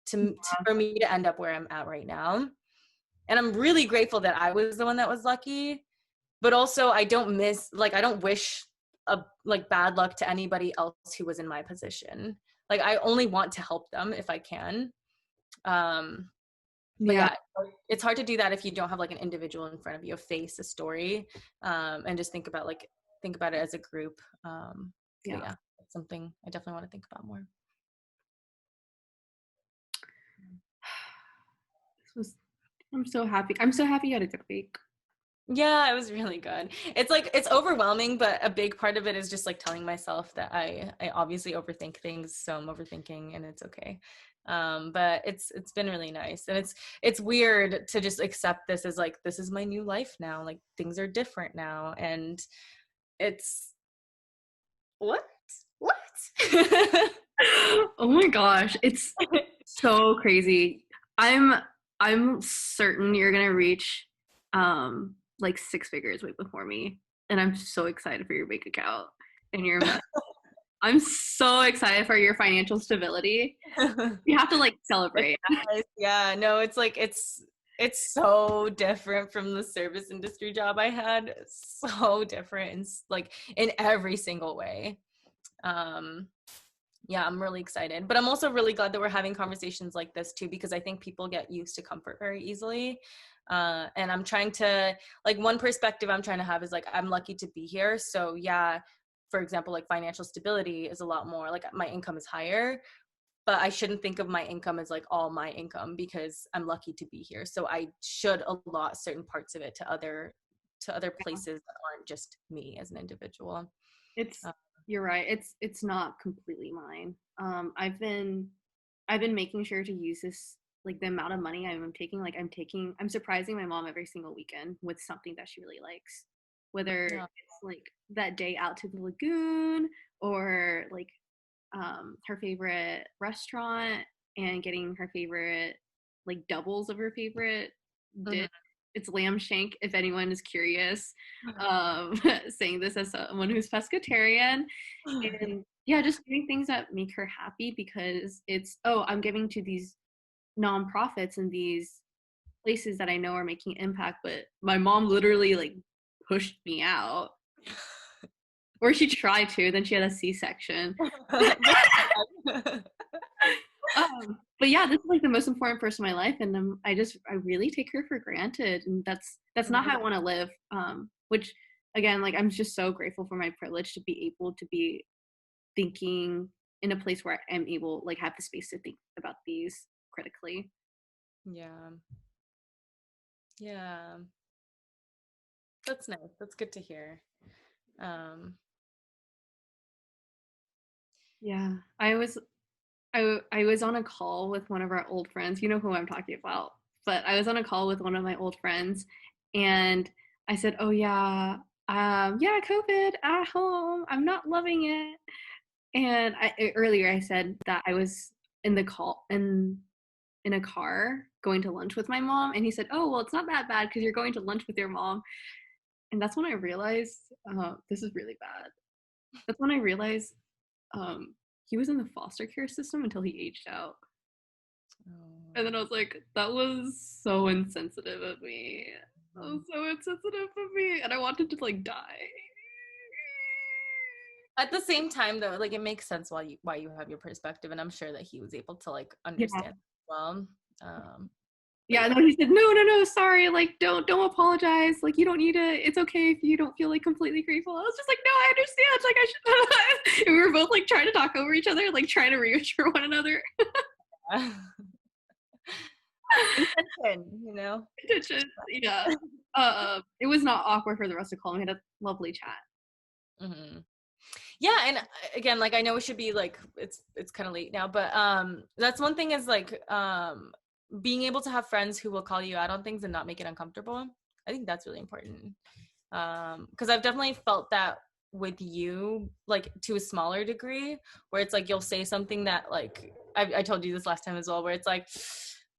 for me to end up where I'm at right now. And I'm really grateful that I was the one that was lucky, but also I don't wish bad luck to anybody else who was in my position. Like I only want to help them if I can. But it's hard to do that if you don't have like an individual in front of you, a face, a story, and just think about it as a group. It's something I definitely want to think about more. I'm so happy. I'm so happy you had a good week. Yeah, it was really good. It's like, it's overwhelming, but a big part of it is just like telling myself that I obviously overthink things. So I'm overthinking and it's okay. But it's been really nice. And it's weird to just accept this as like, this is my new life now. Like things are different now. And it's what? Oh my gosh. It's so crazy. I'm certain you're gonna reach like 6 figures way before me, and I'm so excited for your bank account and your I'm so excited for your financial stability. You have to like celebrate. Yeah, no, it's like it's so different from the service industry job I had. It's so different and like in every single way. Yeah, I'm really excited, but I'm also really glad that we're having conversations like this too, because I think people get used to comfort very easily. And I'm trying to, like, one perspective I'm trying to have is like, I'm lucky to be here. So yeah, for example, like financial stability is a lot more, like my income is higher, but I shouldn't think of my income as like all my income because I'm lucky to be here. So I should allot certain parts of it to other places that aren't just me as an individual. It's, you're right. It's not completely mine. I've been making sure to use this, like the amount of money I'm taking, I'm surprising my mom every single weekend with something that she really likes. Whether Yeah. it's like that day out to the lagoon or like her favorite restaurant and getting her favorite like doubles of her favorite dish. It's lamb shank, if anyone is curious. Saying this as someone who's pescatarian. And yeah, just doing things that make her happy because it's, oh, I'm giving to these nonprofits and these places that I know are making impact, but my mom literally like pushed me out. Or she tried to, then she had a C-section. But yeah, this is like the most important person in my life, and I really take her for granted, and that's not how I want to live. Which again, like I'm just so grateful for my privilege to be able to be thinking in a place where I'm able, like, have the space to think about these critically. Yeah. Yeah. That's nice. That's good to hear. Yeah, I was on a call with one of our old friends. You know who I'm talking about. But I was on a call with one of my old friends, and I said, "Oh yeah, yeah, COVID at home. I'm not loving it." And earlier I said that I was in the call in a car going to lunch with my mom, and he said, "Oh well, it's not that bad because you're going to lunch with your mom." And that's when I realized this is really bad. That's when I realized um, he was in the foster care system until he aged out. And then I was like, that was so insensitive of me. That was so insensitive of me. And I wanted to like die. At the same time though, like it makes sense why you have your perspective, and I'm sure that he was able to like understand as well. Yeah, and then he said, no, sorry, like don't apologize. Like you don't need to, it's okay if you don't feel like completely grateful. I was just like, no, I understand. Like I should. And we were both like trying to talk over each other, like trying to reassure one another. Intention, you know? Intention, yeah. It was not awkward for the rest of the call. We had a lovely chat. Mm-hmm. Yeah, and again, like I know we should be like it's kind of late now, but that's one thing is like being able to have friends who will call you out on things and not make it uncomfortable. I think that's really important. Because I've definitely felt that with you, like to a smaller degree, where it's like you'll say something that like I told you this last time as well, where it's like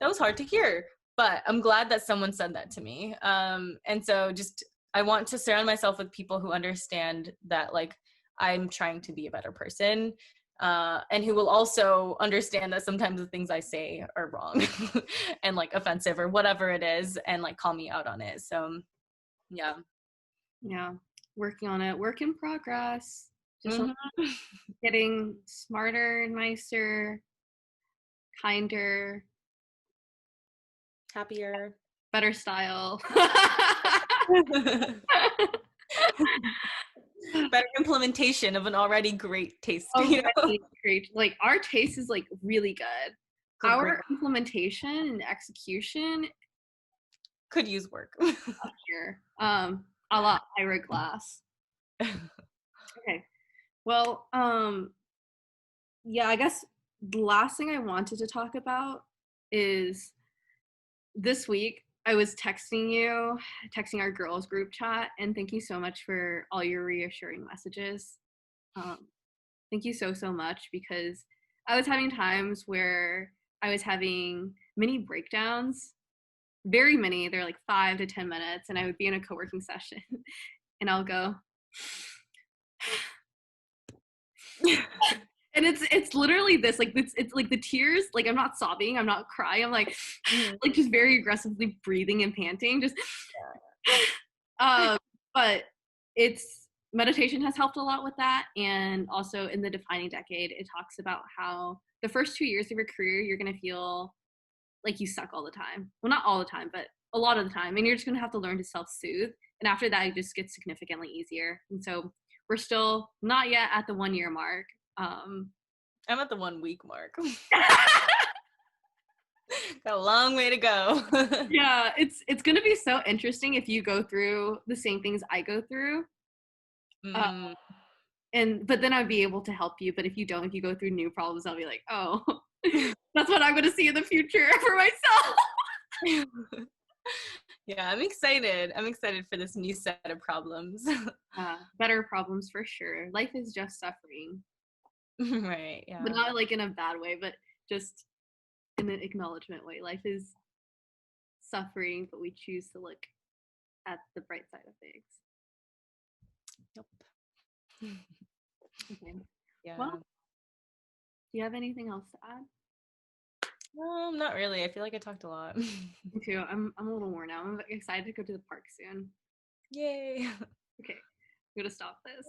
that was hard to hear, but I'm glad that someone said that to me. And so just I want to surround myself with people who understand that like I'm trying to be a better person, and who will also understand that sometimes the things I say are wrong and like offensive or whatever it is, and like call me out on it. So yeah. Yeah, working on it. Work in progress. Just Mm-hmm. getting smarter, nicer, kinder, Happier. better style. Better implementation of an already great taste. You know? Great. Like our taste is like really good. Our implementation and execution could use work. up here. A lot Ira Glass. Okay. Well, yeah, I guess the last thing I wanted to talk about is this week I was texting our girls group chat, and thank you so much for all your reassuring messages. Thank you so much, because I was having times where I was having mini breakdowns, very many. They're like 5 to 10 minutes, and I would be in a co-working session, and I'll go. And it's literally this, like it's like the tears, like I'm not sobbing, I'm not crying, I'm like like just very aggressively breathing and panting, just but it's meditation has helped a lot with that. And also in the Defining Decade, it talks about how the first 2 years of your career you're going to feel like you suck all the time. Well, not all the time, but a lot of the time, and you're just going to have to learn to self-soothe, and after that it just gets significantly easier. And so we're still not yet at the 1 year mark. I'm at the 1 week mark. Got a long way to go. Yeah, it's going to be so interesting if you go through the same things I go through. But then I'd be able to help you. But if you don't, if you go through new problems, I'll be like, oh, that's what I'm going to see in the future for myself. Yeah, I'm excited. I'm excited for this new set of problems. Better problems for sure. Life is just suffering. Right, yeah. But not like in a bad way, but just in an acknowledgement way. Life is suffering, but we choose to look at the bright side of things. Yep. Okay. Yeah. Well, do you have anything else to add? Not really. I feel like I talked a lot. Me too. I'm a little worn out. I'm excited to go to the park soon. Yay. Okay, I'm gonna stop this.